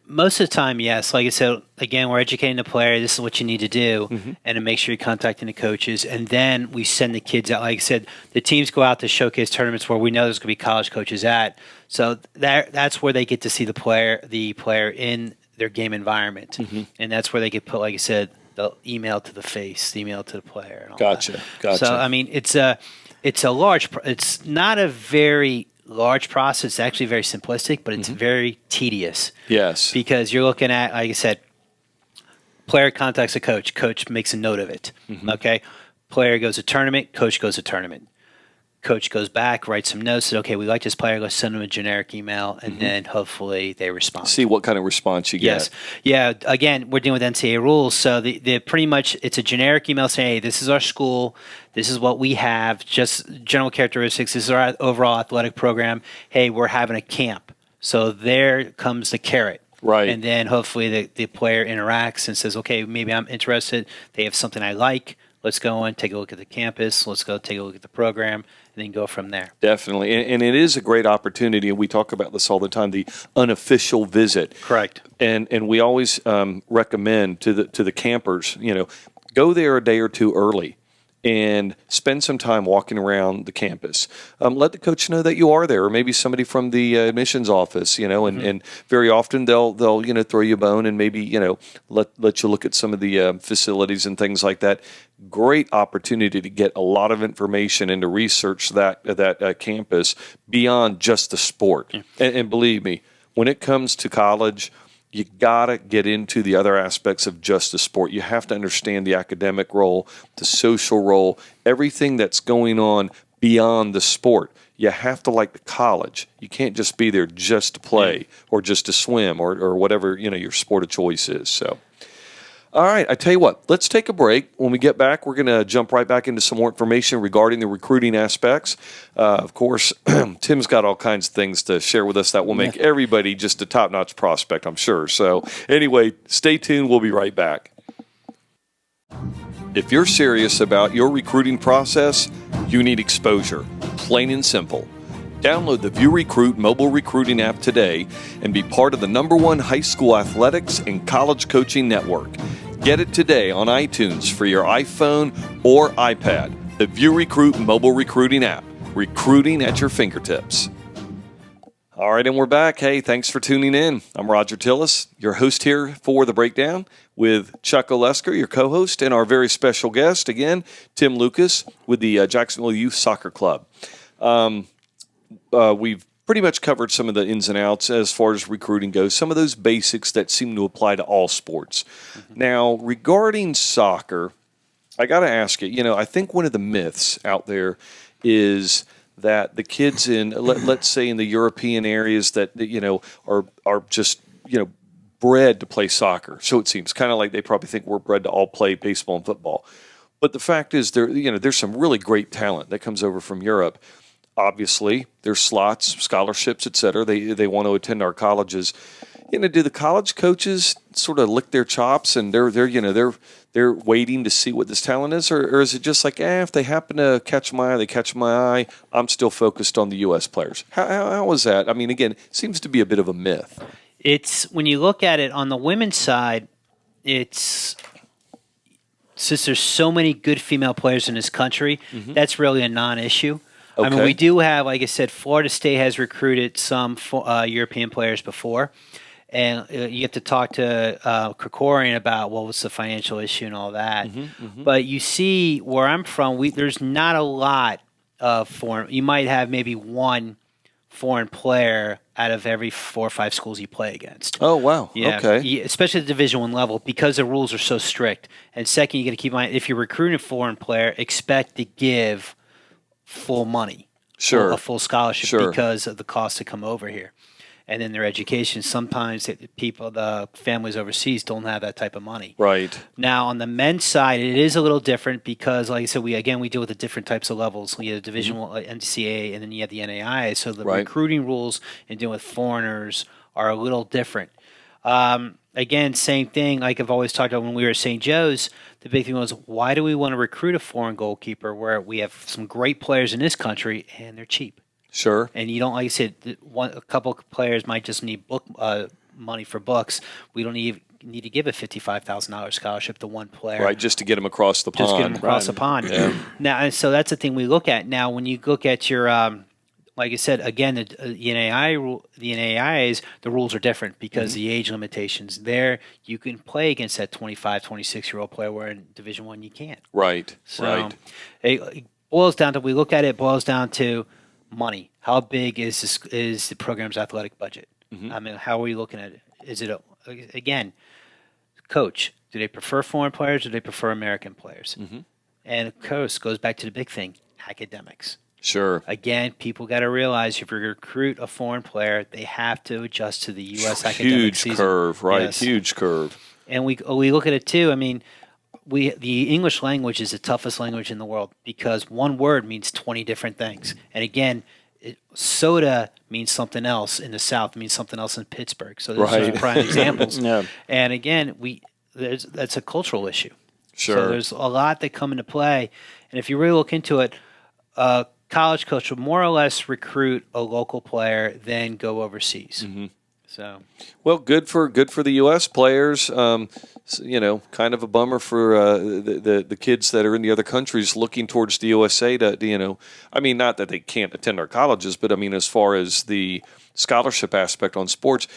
Speaker 3: Most of the time, yes. Like I said, again, we're educating the player. This is what you need to do, and to make sure you're contacting the coaches. And then we send the kids out. Like I said, the teams go out to showcase tournaments where we know there's going to be college coaches at. So that's where they get to see the player in their game environment, and that's where they get put. Like I said, the email to the face, the email to the player. And all
Speaker 2: Gotcha.
Speaker 3: So I mean, it's not a very large process. It's actually very simplistic, but it's very tedious.
Speaker 2: Yes.
Speaker 3: Because you're looking at, like I said, player contacts a coach. Coach makes a note of it. Okay. Player goes to tournament. Coach goes to tournament. Coach goes back, writes some notes, said, okay, we like this player. Let's send them a generic email, and then hopefully they respond.
Speaker 2: See what kind of response you get.
Speaker 3: Yes. Yeah. Again, we're dealing with NCAA rules. So the pretty much it's a generic email saying, hey, this is our school. This is what we have. Just general characteristics. This is our overall athletic program. Hey, we're having a camp. So there comes the carrot.
Speaker 2: Right.
Speaker 3: And then hopefully the player interacts and says, okay, maybe I'm interested. They have something I like. Let's go and take a look at the campus. Let's go take a look at the program, and then go from there.
Speaker 2: Definitely. And it is a great opportunity, and we talk about this all the time, the unofficial visit.
Speaker 3: Correct.
Speaker 2: And we always recommend to the campers, go there a day or two early and spend some time walking around the campus. Let the coach know that you are there, or maybe somebody from the admissions office, and very often they'll throw you a bone and maybe let you look at some of the facilities and things like that. Great opportunity to get a lot of information and to research that campus beyond just the sport. Yeah. And believe me, when it comes to college, you got to get into the other aspects of just the sport. You have to understand the academic role, the social role, everything that's going on beyond the sport. You have to like the college. You can't just be there just to play or just to swim or whatever your sport of choice is. So, all right, I tell you what, let's take a break. When we get back, we're going to jump right back into some more information regarding the recruiting aspects. Of course, Tim's got all kinds of things to share with us that will make everybody just a top-notch prospect, I'm sure. So anyway, stay tuned. We'll be right back. If you're serious about your recruiting process, you need exposure, plain and simple. Download the ViewRecruit mobile recruiting app today and be part of the #1 high school athletics and college coaching network. Get it today on iTunes for your iPhone or iPad. The ViewRecruit mobile recruiting app. Recruiting at your fingertips. All right, and we're back. Hey, thanks for tuning in. I'm Roger Tillis, your host here for The Breakdown, with Chuck Olesker, your co-host, and our very special guest, again, Tim Lucas with the Jacksonville Youth Soccer Club. We've pretty much covered some of the ins and outs as far as recruiting goes, some of those basics that seem to apply to all sports. Now, regarding soccer, I got to ask you, I think one of the myths out there is that the kids in, let's say in the European areas that are just, bred to play soccer. So it seems kind of like they probably think we're bred to all play baseball and football. But the fact is there's some really great talent that comes over from Europe. Obviously, there's slots, scholarships, et cetera. They want to attend our colleges. Do the college coaches sort of lick their chops and they're waiting to see what this talent is, or is it just like, if they happen to catch my eye, they catch my eye. I'm still focused on the U.S. players. How is that? I mean, again, it seems to be a bit of a myth.
Speaker 3: It's when you look at it on the women's side, it's since there's so many good female players in this country, that's really a non-issue. Okay. I mean, we do have, like I said, Florida State has recruited some European players before, and you have to talk to Krikorian about what was the financial issue and all that. But you see, where I'm from, there's not a lot of foreign. You might have maybe one foreign player out of every 4 or 5 schools you play against.
Speaker 2: Oh, wow.
Speaker 3: Yeah.
Speaker 2: Okay.
Speaker 3: Especially at the Division I level, because the rules are so strict. And second, you got to keep in mind, if you're recruiting a foreign player, expect to give full money, a full scholarship, because of the cost to come over here. and then their education. Sometimes the families overseas don't have that type of money.
Speaker 2: Right.
Speaker 3: Now, on the men's side, it is a little different because, like I said, we deal with the different types of levels. We have Division One, NCAA, and then you have the NAIA. So the recruiting rules and dealing with foreigners are a little different. Again, same thing. Like I've always talked about when we were at St. Joe's, the big thing was, why do we want to recruit a foreign goalkeeper where we have some great players in this country and they're cheap?
Speaker 2: Sure.
Speaker 3: And you don't, like I said, a couple of players might just need money for books. We don't need to give a $55,000 scholarship to one player.
Speaker 2: Right, just to get them across the pond.
Speaker 3: Just get them across the pond.
Speaker 2: Yeah.
Speaker 3: Now, and so that's the thing we look at. Now, when you look at your, like I said, again, the NAIAs, the rules are different because the age limitations. There, you can play against that 25, 26-year-old player, where in Division I you can't.
Speaker 2: Right,
Speaker 3: So
Speaker 2: right.
Speaker 3: it boils down to, we look at it, boils down to money. How big is the program's athletic budget? I mean, how are we looking at it? Is it, again, coach, do they prefer foreign players or do they prefer American players? And of course, goes back to the big thing, academics.
Speaker 2: Sure.
Speaker 3: Again, people got to realize if you recruit a foreign player, they have to adjust to the U.S. academic
Speaker 2: Huge
Speaker 3: season.
Speaker 2: curve, right?
Speaker 3: Yes.
Speaker 2: Huge curve.
Speaker 3: And we look at it too. I mean, the English language is the toughest language in the world because one word means 20 different things. And again, soda means something else in the South, means something else in Pittsburgh. So those are prime examples.
Speaker 4: Yeah.
Speaker 3: And again, that's a cultural issue.
Speaker 2: Sure.
Speaker 3: So there's a lot that come into play. And if you really look into it, college coach will more or less recruit a local player, then go overseas. So,
Speaker 2: well, good for the U.S. players. Kind of a bummer for the kids that are in the other countries looking towards the USA to I mean, not that they can't attend our colleges, but I mean, as far as the scholarship aspect on sports,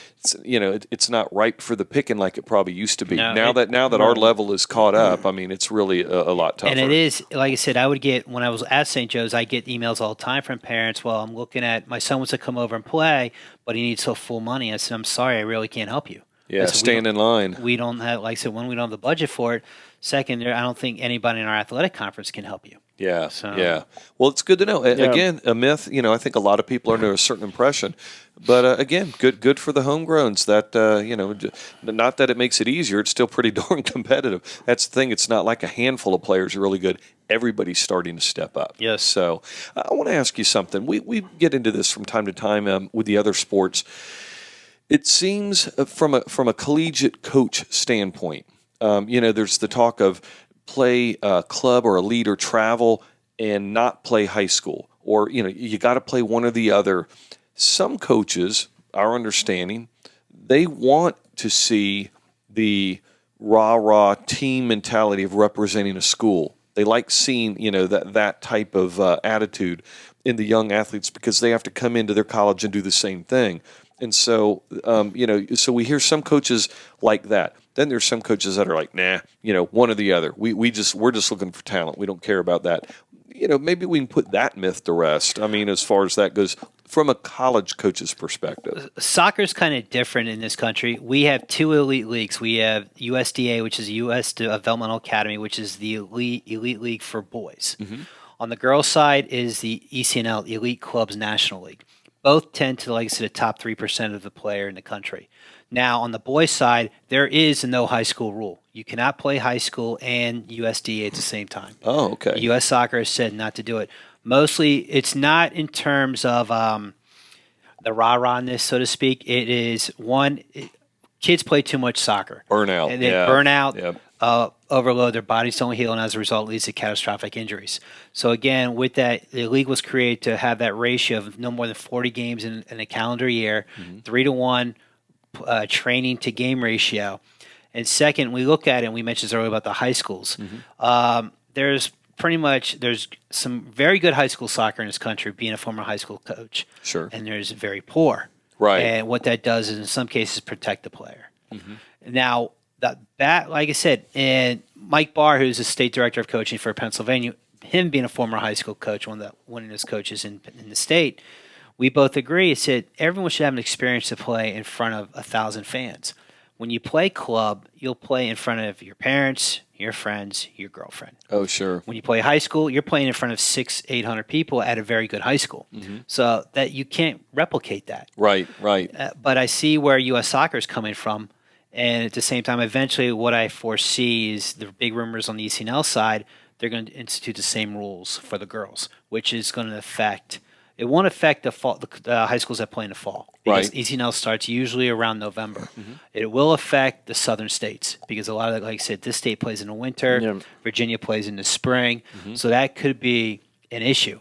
Speaker 2: it's not ripe for the picking like it probably used to be.
Speaker 3: No,
Speaker 2: now that our level is caught up, I mean, it's really a lot tougher.
Speaker 3: And it is, like I said, I would get, when I was at St. Joe's, I get emails all the time from parents. Well, I'm looking at, my son wants to come over and play, but he needs so full money. I said, I'm sorry, I really can't help you.
Speaker 2: Yeah, stand in line.
Speaker 3: We don't have, like I said, one, we don't have the budget for it. Second, I don't think anybody in our athletic conference can help you.
Speaker 2: Yeah,
Speaker 3: So-
Speaker 2: yeah. Well, it's good to know. Again, a myth. I think a lot of people are under a certain impression, but again, good for the homegrowns. That not that it makes it easier. It's still pretty darn competitive. That's the thing. It's not like a handful of players are really good. Everybody's starting to step up.
Speaker 3: Yes.
Speaker 2: So I want to ask you something. We get into this from time to time with the other sports. It seems from a collegiate coach standpoint, there's the talk of play club or elite or travel and not play high school, or you got to play one or the other. Some coaches, our understanding, they want to see the rah team mentality of representing a school. They like seeing that type of attitude in the young athletes because they have to come into their college and do the same thing. And so, so we hear some coaches like that. Then there's some coaches that are like, nah, one or the other. We're just looking for talent. We don't care about that. Maybe we can put that myth to rest. I mean, as far as that goes, from a college coach's perspective.
Speaker 3: Soccer's kind of different in this country. We have two elite leagues. We have USDA, which is U.S. Developmental Academy, which is the elite league for boys. On the girls' side is the ECNL, the Elite Clubs National League. Both tend to, like I said, the top 3% of the player in the country. Now, on the boys' side, there is a no high school rule. You cannot play high school and USDA at the same time.
Speaker 2: Oh, okay.
Speaker 3: U.S. Soccer has said not to do it. Mostly, it's not in terms of the rah-rahness, so to speak. It is, kids play too much soccer.
Speaker 2: Burnout.
Speaker 3: And they burn out, overload, their bodies don't heal, and as a result, it leads to catastrophic injuries. So again, with that, the league was created to have that ratio of no more than 40 games in a calendar year, 3-to-1 training to game ratio. And second, we look at it, and we mentioned this earlier about the high schools. There's some very good high school soccer in this country, being a former high school coach.
Speaker 2: Sure.
Speaker 3: And there's very poor.
Speaker 2: Right.
Speaker 3: And what that does is, in some cases, protect the player. Now, that, like I said, and Mike Barr, who's the state director of coaching for Pennsylvania, him being a former high school coach, one of the winningest coaches in the state, we both agree. He said everyone should have an experience to play in front of 1,000 fans. When you play club, you'll play in front of your parents, your friends, your girlfriend.
Speaker 2: Oh, sure.
Speaker 3: When you play high school, you're playing in front of 600-800 people at a very good high school. So that you can't replicate that.
Speaker 2: Right.
Speaker 3: But I see where U.S. soccer is coming from. And at the same time, eventually what I foresee is the big rumors on the ECNL side, they're going to institute the same rules for the girls, which is going to affect – it won't affect the high schools that play in the fall. Because
Speaker 2: Right.
Speaker 3: ECNL starts usually around November. It will affect the southern states because a lot of, like I said, this state plays in the winter.
Speaker 4: Yeah.
Speaker 3: Virginia plays in the spring. So that could be an issue.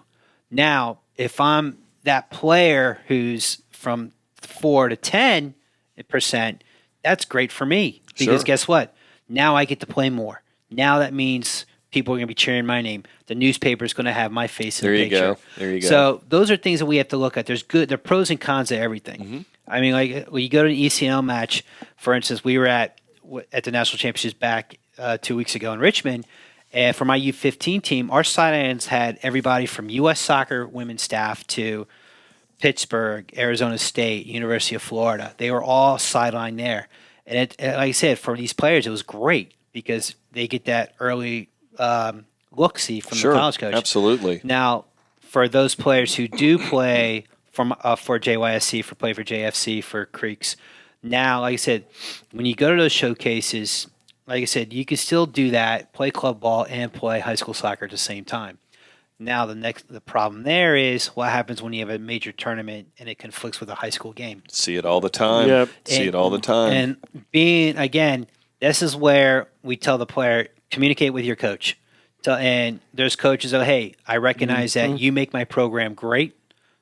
Speaker 3: Now, if I'm that player who's from 4 to 10%, that's great for me because
Speaker 2: Sure.
Speaker 3: guess what? Now I get to play more. Now that means people are going to be cheering my name. The newspaper is going to have my face in
Speaker 2: There
Speaker 3: the
Speaker 2: you
Speaker 3: picture.
Speaker 2: go. There you go.
Speaker 3: So those are things that we have to look at. There are pros and cons to everything.
Speaker 2: Mm-hmm.
Speaker 3: I mean, like when you go to an ECNL match, for instance, we were at the national championships back 2 weeks ago in Richmond. And for my U15 team, our sidelines had everybody from U.S. Soccer women's staff to Pittsburgh, Arizona State, University of Florida. They were all sidelined there. And like I said, for these players, it was great because they get that early look-see from
Speaker 2: Sure.
Speaker 3: the college coach.
Speaker 2: Absolutely.
Speaker 3: Now, for those players who do play for JYSC, play for JFC, for Creeks, now, like I said, when you go to those showcases, like I said, you can still do that, play club ball and play high school soccer at the same time. Now, the problem there is what happens when you have a major tournament and it conflicts with a high school game.
Speaker 2: See it all the time.
Speaker 4: Yep.
Speaker 2: See it all the time.
Speaker 3: And again, this is where we tell the player, communicate with your coach. And there's coaches that, hey, I recognize that you make my program great,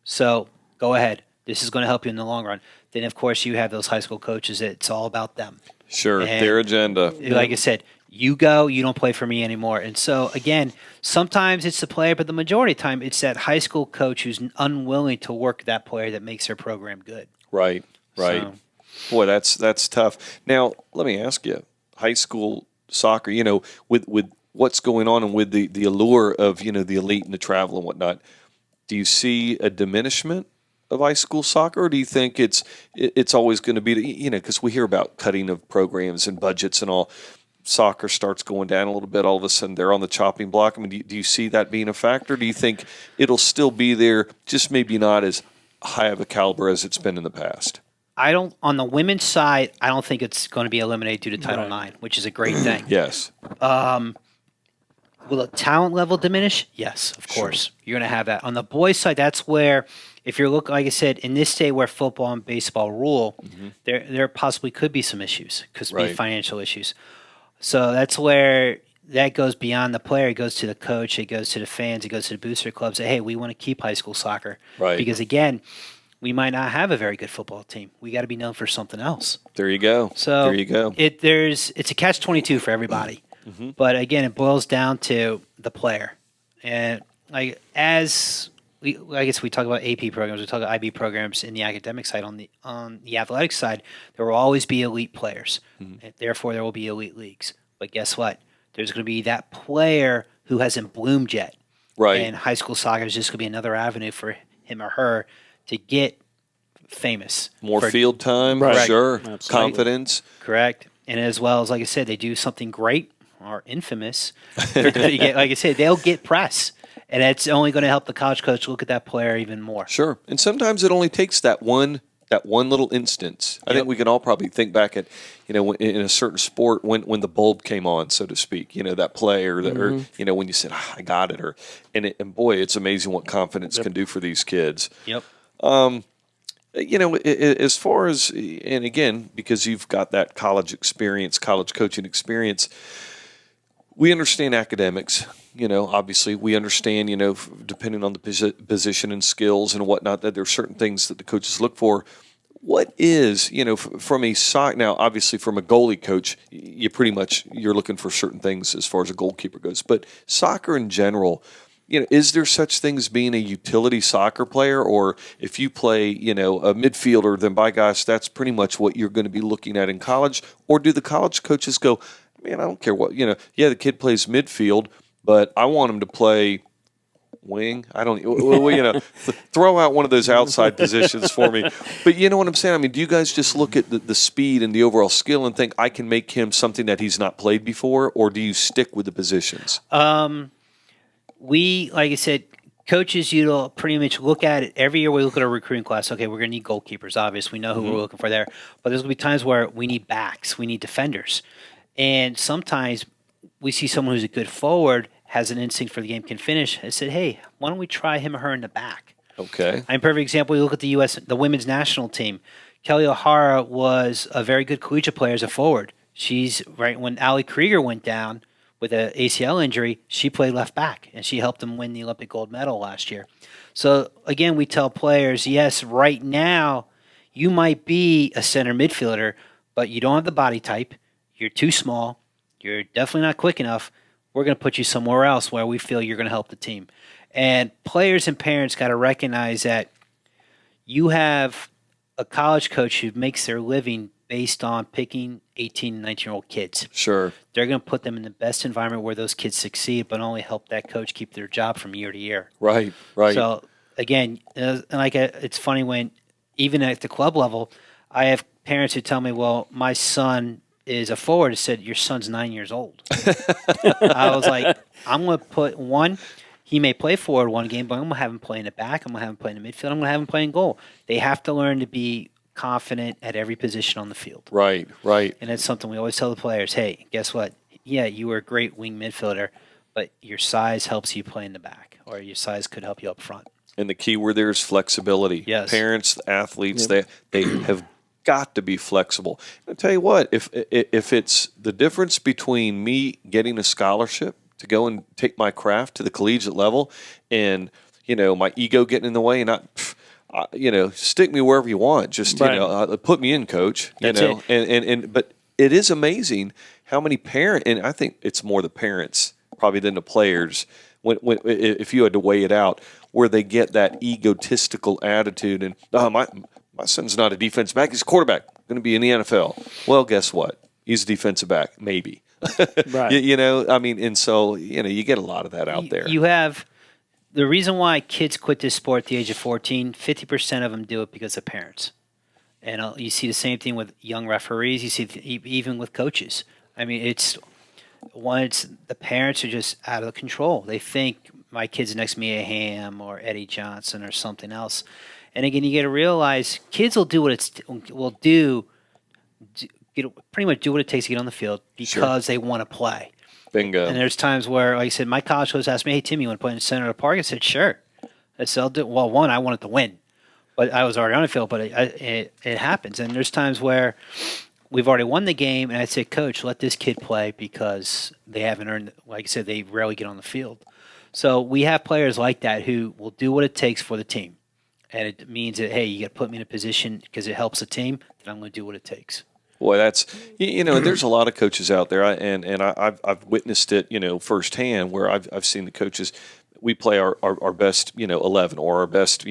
Speaker 3: so go ahead. This is going to help you in the long run. Then, of course, you have those high school coaches that it's all about them.
Speaker 2: Sure.
Speaker 3: And
Speaker 2: Their agenda.
Speaker 3: Like I said, you go, you don't play for me anymore. And so, again, sometimes it's the player, but the majority of the time it's that high school coach who's unwilling to work that player that makes their program good.
Speaker 2: Right.
Speaker 3: So-
Speaker 2: Boy, that's tough. Now, let me ask you, high school soccer, with what's going on and with the allure of, the elite and the travel and whatnot, do you see a diminishment of high school soccer, or do you think it's always going to be, because we hear about cutting of programs and budgets and all, soccer starts going down a little bit, all of a sudden they're on the chopping block. I mean, do you see that being a factor? Do you think it'll still be there, just maybe not as high of a caliber as it's been in the past?
Speaker 3: On the women's side, I don't think it's going to be eliminated due to Title IX, which is a great thing.
Speaker 2: Yes.
Speaker 3: Will the talent level diminish? Yes, of course. You're going to have that. On the boys' side, that's where, if you're looking, like I said, in this state where football and baseball rule, there possibly could be some issues, could be financial issues. So that's where that goes beyond the player. It goes to the coach. It goes to the fans. It goes to the booster clubs. Say, hey, we want to keep high school soccer.
Speaker 2: Right.
Speaker 3: Because, again, we might not have a very good football team. We got to be known for something else.
Speaker 2: There you go.
Speaker 3: So
Speaker 2: there you go.
Speaker 3: It's a catch-22 for everybody. But again, it boils down to the player. And I guess we talk about AP programs, we talk about IB programs in the academic side. On the athletic side, there will always be elite players. And therefore, there will be elite leagues. But guess what? There's going to be that player who hasn't bloomed yet.
Speaker 2: Right.
Speaker 3: And high school soccer is just going to be another avenue for him or her to get famous.
Speaker 2: More field time,
Speaker 4: Right.
Speaker 2: sure.
Speaker 4: Absolutely.
Speaker 2: Confidence.
Speaker 3: Correct. And as well as, like I said, they do something great or infamous. Like I said, they'll get press. And it's only going to help the college coach look at that player even more.
Speaker 2: Sure. And sometimes it only takes that one little instance. I think we can all probably think back at, in a certain sport when the bulb came on, so to speak, that play or when you said, I got it. And boy, it's amazing what confidence can do for these kids.
Speaker 3: Yep.
Speaker 2: As far as, and again, because you've got that college experience, college coaching experience, we understand academics. Obviously we understand, depending on the position and skills and whatnot, that there are certain things that the coaches look for. What is, from a soccer, now obviously from a goalie coach, you're looking for certain things as far as a goalkeeper goes, but soccer in general, is there such thing as being a utility soccer player? Or if you play, a midfielder, then by gosh, that's pretty much what you're going to be looking at in college? Or do the college coaches go, man, I don't care what, the kid plays midfield, but I want him to play wing. I don't, throw out one of those outside positions for me. But you know what I'm saying? I mean, do you guys just look at the speed and the overall skill and think I can make him something that he's not played before, or do you stick with the positions?
Speaker 3: We, like I said, coaches, pretty much look at it every year. We look at our recruiting class. Okay, we're going to need goalkeepers. Obviously, we know who we're looking for there. But there's going to be times where we need backs, we need defenders, and sometimes we see someone who's a good forward, has an instinct for the game, can finish. I said, hey, why don't we try him or her in the back?
Speaker 2: Okay.
Speaker 3: I'm a perfect example. You look at the women's national team. Kelly O'Hara was a very good collegiate player as a forward. She's right when Allie Krieger went down with an ACL injury, she played left back, and she helped them win the Olympic gold medal last year. So, again, we tell players, yes, right now you might be a center midfielder, but you don't have the body type. You're too small. You're definitely not quick enough. We're going to put you somewhere else where we feel you're going to help the team. And players and parents got to recognize that you have a college coach who makes their living based on picking 18 and 19-year-old kids.
Speaker 2: Sure.
Speaker 3: They're going to put them in the best environment where those kids succeed, but only help that coach keep their job from year to year.
Speaker 2: Right.
Speaker 3: So, again, it's funny when, even at the club level, I have parents who tell me, well, my son is a forward. I said, your son's 9 years old. I was like, I'm going to put he may play forward one game, but I'm going to have him play in the back. I'm going to have him play in the midfield. I'm going to have him play in goal. They have to learn to be confident at every position on the field.
Speaker 2: Right.
Speaker 3: And that's something we always tell the players, hey, guess what? Yeah, you were a great wing midfielder, but your size helps you play in the back, or your size could help you up front.
Speaker 2: And the key word there is flexibility.
Speaker 3: Yes.
Speaker 2: Parents, athletes, they have got to be flexible. I'll tell you what, if it's the difference between me getting a scholarship to go and take my craft to the collegiate level and, my ego getting in the way and not, stick me wherever you want. Just, put me in, coach,
Speaker 3: That's it.
Speaker 2: But it is amazing how many parents, and I think it's more the parents probably than the players, if you had to weigh it out, where they get that egotistical attitude and, my son's not a defensive back. He's a quarterback, going to be in the NFL. Well, guess what? He's a defensive back, maybe.
Speaker 4: Right.
Speaker 2: And so, you get a lot of that out there.
Speaker 3: You have the reason why kids quit this sport at the age of 14, 50% of them do it because of parents. And you see the same thing with young referees. You see even with coaches. I mean, it's the parents are just out of control. They think my kid's next Mia Hamm or Eddie Johnson or something else. And again, you got to realize kids will do pretty much do what it takes to get on the field because they want to play.
Speaker 2: Bingo.
Speaker 3: And there's times where, like I said, my college coach asked me, hey, Tim, you want to play in the center of the park? I said, sure. I said, I'll do. Well, I wanted to win. But I was already on the field, but it happens. And there's times where we've already won the game, and I say, Coach, let this kid play because they haven't earned, like I said, they rarely get on the field. So we have players like that who will do what it takes for the team. And it means that, hey, you got to put me in a position because it helps the team, that I'm going to do what it takes.
Speaker 2: Boy, that's there's a lot of coaches out there, and I've witnessed it, firsthand, where I've seen the coaches. We play our best, 11 or our best,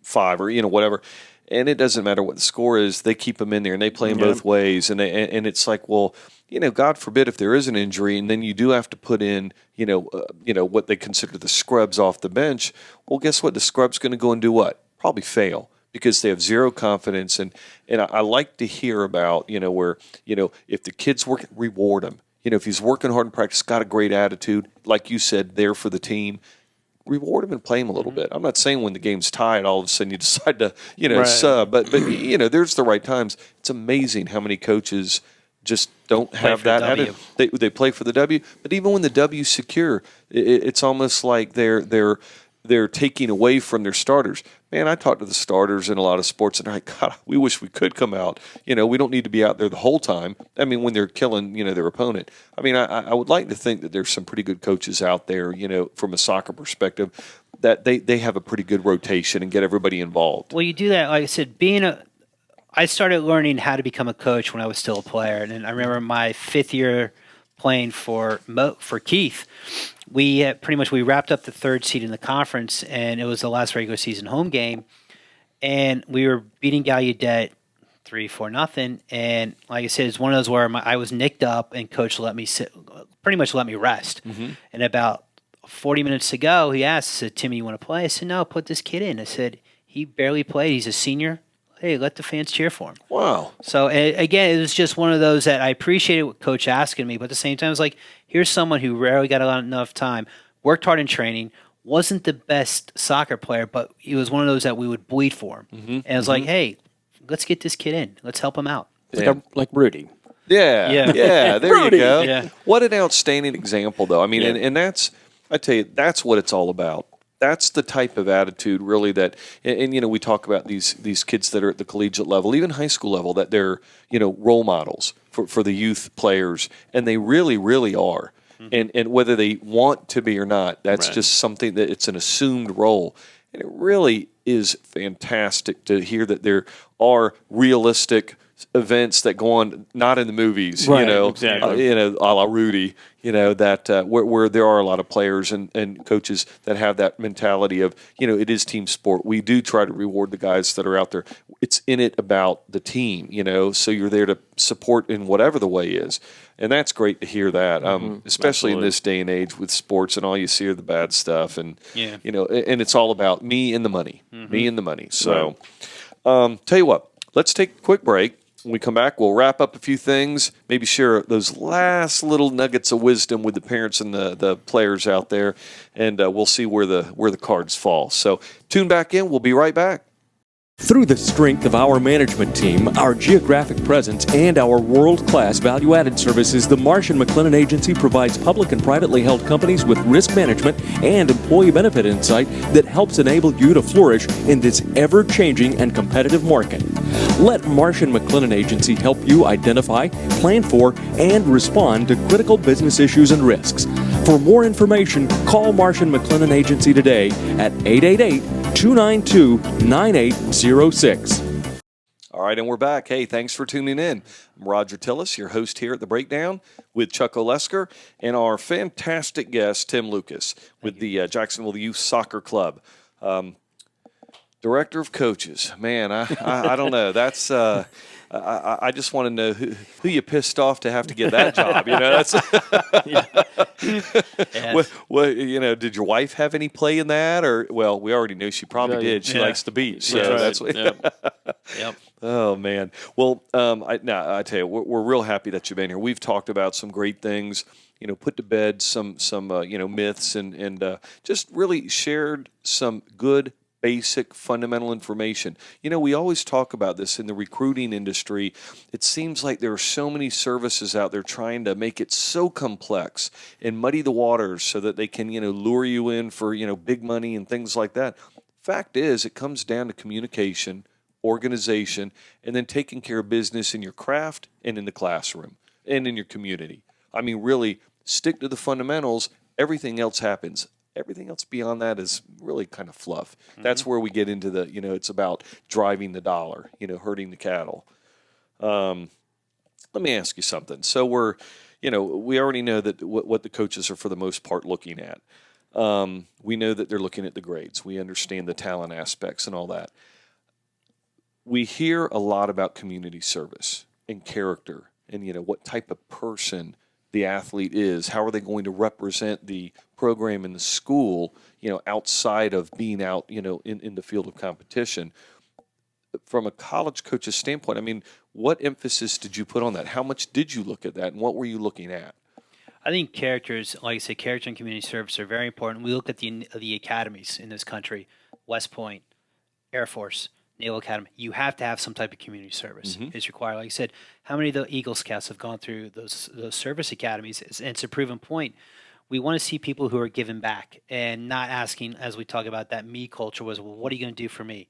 Speaker 2: 5 or whatever, and it doesn't matter what the score is. They keep them in there, and they play them both ways, and it's like, well, God forbid if there is an injury, and then you do have to put in, what they consider the scrubs off the bench. Well, guess what? The scrub's going to go and do what? Probably fail. Because they have zero confidence, and I like to hear about where if the kid's working, reward him. If he's working hard in practice, got a great attitude, like you said, there for the team, reward him and play him a little bit. I'm not saying when the game's tied, all of a sudden you decide to sub, but there's the right times. It's amazing how many coaches just don't have that attitude. They play for the W, but even when the W's secure, it's almost like they're taking away from their starters. Man, I talk to the starters in a lot of sports, and they're like, God, we wish we could come out. We don't need to be out there the whole time. I mean, when they're killing, their opponent. I mean, I would like to think that there's some pretty good coaches out there, from a soccer perspective, that they have a pretty good rotation and get everybody involved.
Speaker 3: Well, you do that, like I said, I started learning how to become a coach when I was still a player. And I remember my 5th year playing for Keith. We wrapped up the 3rd seed in the conference, and it was the last regular season home game, and we were beating Gallaudet 3-4-0. And like I said, it's one of those where I was nicked up, and coach let me rest. Mm-hmm. And about 40 minutes ago, he asked, said, Timmy, you want to play? I said, no, put this kid in. I said, he barely played. He's a senior. Hey, let the fans cheer for him.
Speaker 2: Wow.
Speaker 3: So, again, it was just one of those that I appreciated what Coach asking me, but at the same time, I was like, here's someone who rarely got enough time, worked hard in training, wasn't the best soccer player, but he was one of those that we would bleed for him. And it was like, hey, let's get this kid in. Let's help him out.
Speaker 4: Like Rudy.
Speaker 2: Yeah. There
Speaker 4: Rudy.
Speaker 2: you go.
Speaker 3: Yeah.
Speaker 2: What an outstanding example, though. I mean, and that's, I tell you, that's what it's all about. That's the type of attitude, really, that, and you know, we talk about these kids that are at the collegiate level, even high school level, that they're, you know, role models for the youth players, and they really, really are. And whether they want to be or not, that's just something that it's an assumed role. And it really is fantastic to hear that there are realistic events that go on, not in the movies,
Speaker 4: Right,
Speaker 2: you know,
Speaker 4: exactly.
Speaker 2: a la Rudy, you know, that where there are a lot of players and coaches that have that mentality of, you know, it is team sport. We do try to reward the guys that are out there. It's in it about the team, you know, so you're there to support in whatever the way is. And that's great to hear that, especially in this day and age with sports, and all you see are the bad stuff. And, you know, and it's all about me and the money, me and the money. So tell you what, let's take a quick break. When we come back, we'll wrap up a few things, maybe share those last little nuggets of wisdom with the parents and the players out there, and we'll see where the cards fall. So tune back in. We'll be right back.
Speaker 1: Through the strength of our management team, our geographic presence, and our world-class value-added services, the Marsh & McLennan Agency provides public and privately held companies with risk management and employee benefit insight that helps enable you to flourish in this ever-changing and competitive market. Let Marsh & McLennan Agency help you identify, plan for, and respond to critical business issues and risks. For more information, call Marsh & McLennan Agency today at 888-292-9806.
Speaker 2: All right, and we're back. Hey, thanks for tuning in. I'm Roger Tillis, your host here at The Breakdown with Chuck Olesker and our fantastic guest, Tim Lucas, with the Jacksonville Youth Soccer Club. Director of Coaches. Man, I don't know. That's I just want to know who you pissed off to have to get that job. You know, that's what you know. Did your wife have any play in that, or well, we already knew she probably did. She likes the beach, so that's what.
Speaker 3: Yep.
Speaker 2: Oh man. Well, I tell you, we're real happy that you've been here. We've talked about some great things. You know, put to bed some you know, myths and just really shared some good, basic, fundamental information. You know, we always talk about this in the recruiting industry. It seems like there are so many services out there trying to make it so complex and muddy the waters so that they can, you know, lure you in for, you know, big money and things like that. Fact is, it comes down to communication, organization, and then taking care of business in your craft and in the classroom and in your community. I mean, really, stick to the fundamentals. Everything else happens. Everything else beyond that is really kind of fluff. That's where we get into the, you know, it's about driving the dollar, you know, herding the cattle. Let me ask you something. So we're, you know, we already know that what the coaches are for the most part looking at. We know that they're looking at the grades. We understand the talent aspects and all that. We hear a lot about community service and character and, you know, what type of person the athlete is. How are they going to represent the program in the school, you know, outside of being out, you know, in the field of competition. From a college coach's standpoint, I mean, what emphasis did you put on that? How much did you look at that, and what were you looking at?
Speaker 3: I think characters, like I say, character and community service are very important. We look at the academies in this country, West Point, Air Force, Naval Academy. You have to have some type of community service. It's required. Like I said, how many of the Eagle Scouts have gone through those service academies? And it's a proven point. We want to see people who are giving back and not asking, as we talk about that me culture, was, well, what are you going to do for me?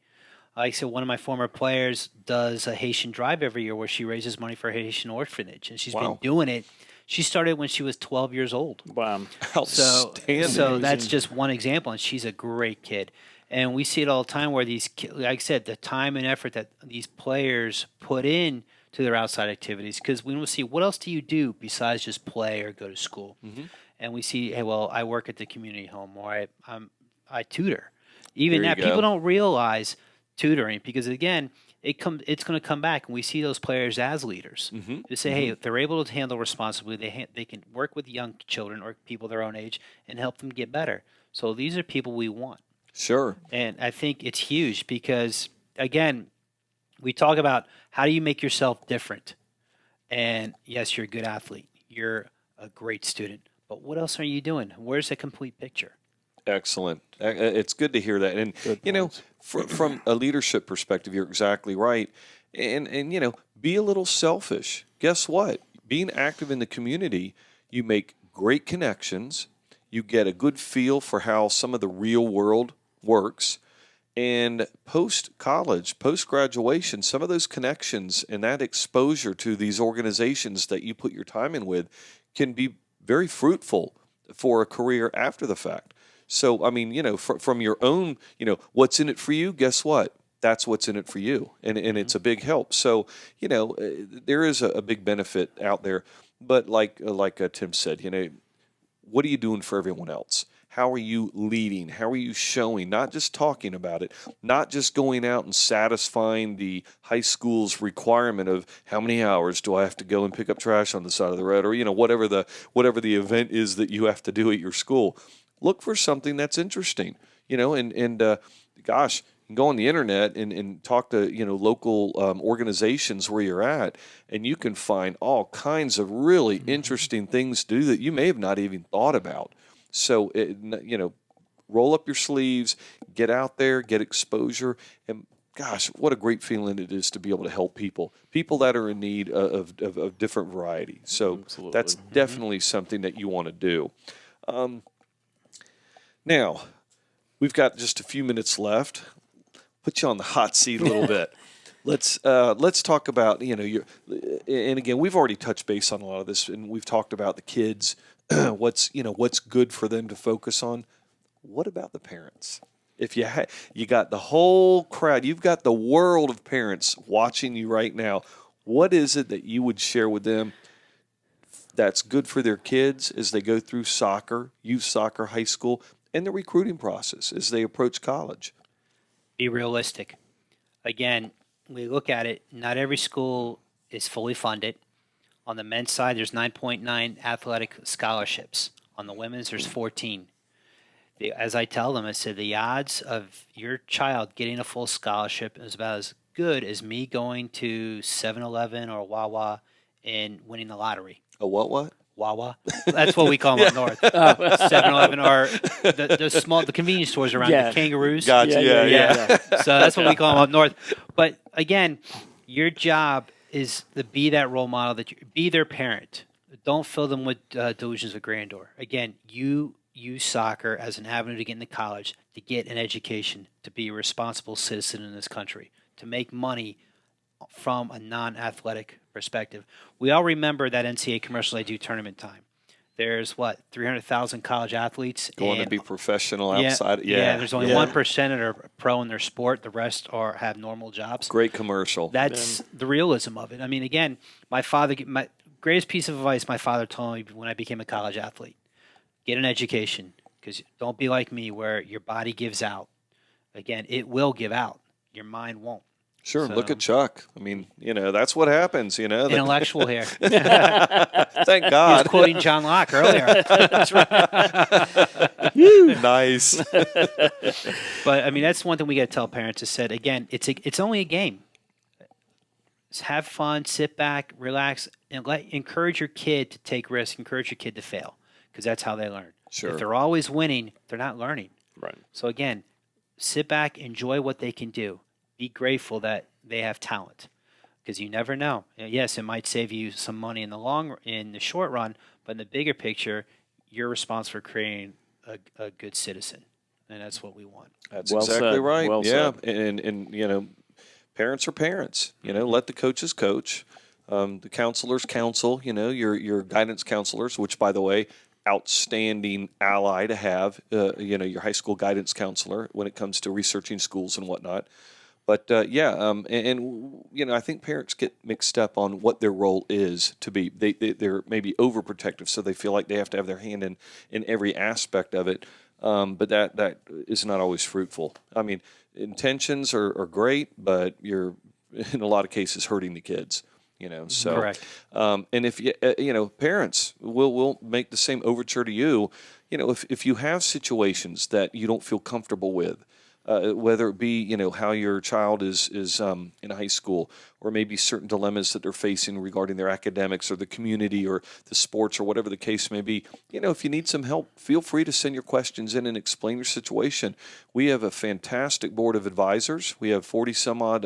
Speaker 3: Like I said, one of my former players does a Haitian drive every year where she raises money for a Haitian orphanage, and she's been doing it. She started when she was 12 years old.
Speaker 4: Wow.
Speaker 3: So that's just one example, and she's a great kid. And we see it all the time where these, like I said, the time and effort that these players put in to their outside activities, because we want to see what else do you do besides just play or go to school. And we see, hey, well, I work at the community home, or I tutor. Even that, people don't realize tutoring, because again, it's going to come back, and we see those players as leaders. To say, hey, if they're able to handle responsibly, they can work with young children or people their own age and help them get better. So these are people we want.
Speaker 2: Sure.
Speaker 3: And I think it's huge because, again, we talk about how do you make yourself different. And yes, you're a good athlete. You're a great student. But what else are you doing? Where's the complete picture?
Speaker 2: Excellent. It's good to hear that. And, from a leadership perspective, you're exactly right. And, be a little selfish. Guess what? Being active in the community, you make great connections. You get a good feel for how some of the real world works. And post-college, post-graduation, some of those connections and that exposure to these organizations that you put your time in with can be very fruitful for a career after the fact. So, I mean, from your own, what's in it for you, guess what? That's what's in it for you. And it's a big help. So, there is a big benefit out there. But like Tim said, what are you doing for everyone else? How are you leading? How are you showing? Not just talking about it, not just going out and satisfying the high school's requirement of how many hours do I have to go and pick up trash on the side of the road, or whatever the event is that you have to do at your school. Look for something that's interesting, gosh, you can go on the internet and talk to local organizations where you're at, and you can find all kinds of really interesting things to do that you may have not even thought about. So, roll up your sleeves, get out there, get exposure, and gosh, what a great feeling it is to be able to help people that are in need of different variety. So
Speaker 4: Absolutely.
Speaker 2: That's definitely something that you want to do. Now, we've got just a few minutes left. Put you on the hot seat a little bit. Let's talk about, and again, we've already touched base on a lot of this, and we've talked about the kids, what's good for them to focus on. What about the parents? If you got the whole crowd, you've got the world of parents watching you right now. What is it that you would share with them that's good for their kids as they go through soccer, youth soccer, high school, and the recruiting process as they approach college?
Speaker 3: Be realistic. Again, we look at it, not every school is fully funded. On the men's side, there's 9.9 athletic scholarships. On the women's, there's 14. As I tell them, I said the odds of your child getting a full scholarship is about as good as me going to 7-Eleven or Wawa and winning the lottery.
Speaker 2: A what?
Speaker 3: Wawa. That's what we call them up north. 7-Eleven or the convenience stores around the kangaroos.
Speaker 2: Gotcha. Yeah.
Speaker 3: So that's what we call them up north. But again, your job is to be that role model, be their parent. Don't fill them with delusions of grandeur. Again, you use soccer as an avenue to get into college, to get an education, to be a responsible citizen in this country, to make money from a non-athletic perspective. We all remember that NCAA commercial they do tournament time. There's 300,000 college athletes
Speaker 2: going to be professional outside.
Speaker 3: Yeah, there's only 1% that are pro in their sport. The rest have normal jobs.
Speaker 2: Great commercial.
Speaker 3: That's the realism of it. I mean, again, my greatest piece of advice my father told me when I became a college athlete: get an education, because don't be like me where your body gives out. Again, it will give out. Your mind won't.
Speaker 2: Sure. So, look at Chuck. I mean, that's what happens,
Speaker 3: Intellectual here.
Speaker 2: Thank God.
Speaker 3: He was quoting John Locke earlier.
Speaker 2: That's right. Nice.
Speaker 3: But, I mean, that's one thing we got to tell parents is said, again, it's only a game. Just have fun, sit back, relax, and encourage your kid to take risks, encourage your kid to fail, because that's how they learn.
Speaker 2: Sure.
Speaker 3: If they're always winning, they're not learning.
Speaker 4: Right.
Speaker 3: So, again, sit back, enjoy what they can do. Be grateful that they have talent, because you never know. Yes, it might save you some money in the short run, but in the bigger picture, you're responsible for creating a good citizen, and that's what we want.
Speaker 2: That's exactly right.
Speaker 4: Well said.
Speaker 2: And parents are parents. Let the coaches coach, the counselors counsel. Your guidance counselors, which, by the way, outstanding ally to have. Your high school guidance counselor when it comes to researching schools and whatnot. But, I think parents get mixed up on what their role is to be. They're maybe overprotective, so they feel like they have to have their hand in every aspect of it. But that is not always fruitful. I mean, intentions are great, but your in a lot of cases hurting the kids. So
Speaker 3: Correct.
Speaker 2: And if parents will make the same overture to you. If you have situations that you don't feel comfortable with, whether it be how your child is in high school, or maybe certain dilemmas that they're facing regarding their academics or the community or the sports or whatever the case may be, if you need some help, feel free to send your questions in and explain your situation. We have a fantastic board of advisors. We have 40 some odd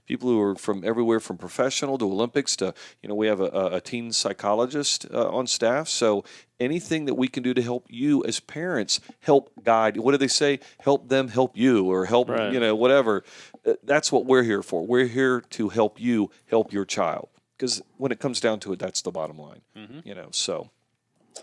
Speaker 2: people who are from everywhere from professional to Olympics to we have a teen psychologist on staff. So anything that we can do to help you as parents, help guide. What do they say? Help them help you, or help, whatever. That's what we're here for. We're here to help you help your child. Because when it comes down to it, that's the bottom line. So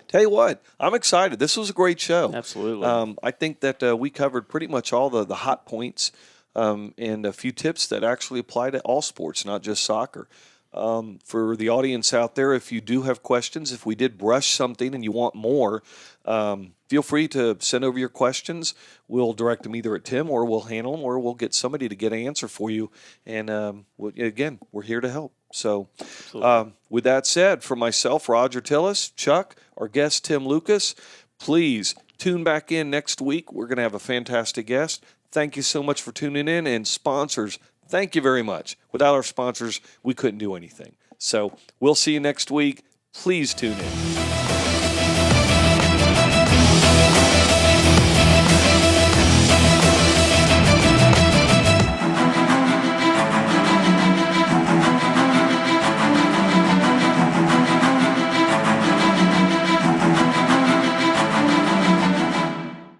Speaker 2: tell you what, I'm excited. This was a great show.
Speaker 4: Absolutely.
Speaker 2: I think that we covered pretty much all the hot points and a few tips that actually apply to all sports, not just soccer. For the audience out there, if you do have questions, if we did brush something and you want more, feel free to send over your questions. We'll direct them either at Tim, or we'll handle them, or we'll get somebody to get an answer for you. And again, we're here to help. So with that said, for myself, Roger Tillis, Chuck, our guest Tim Lucas, please tune back in next week. We're going to have a fantastic guest. Thank you so much for tuning in. And sponsors, thank you very much. Without our sponsors, we couldn't do anything. So we'll see you next week. Please tune in.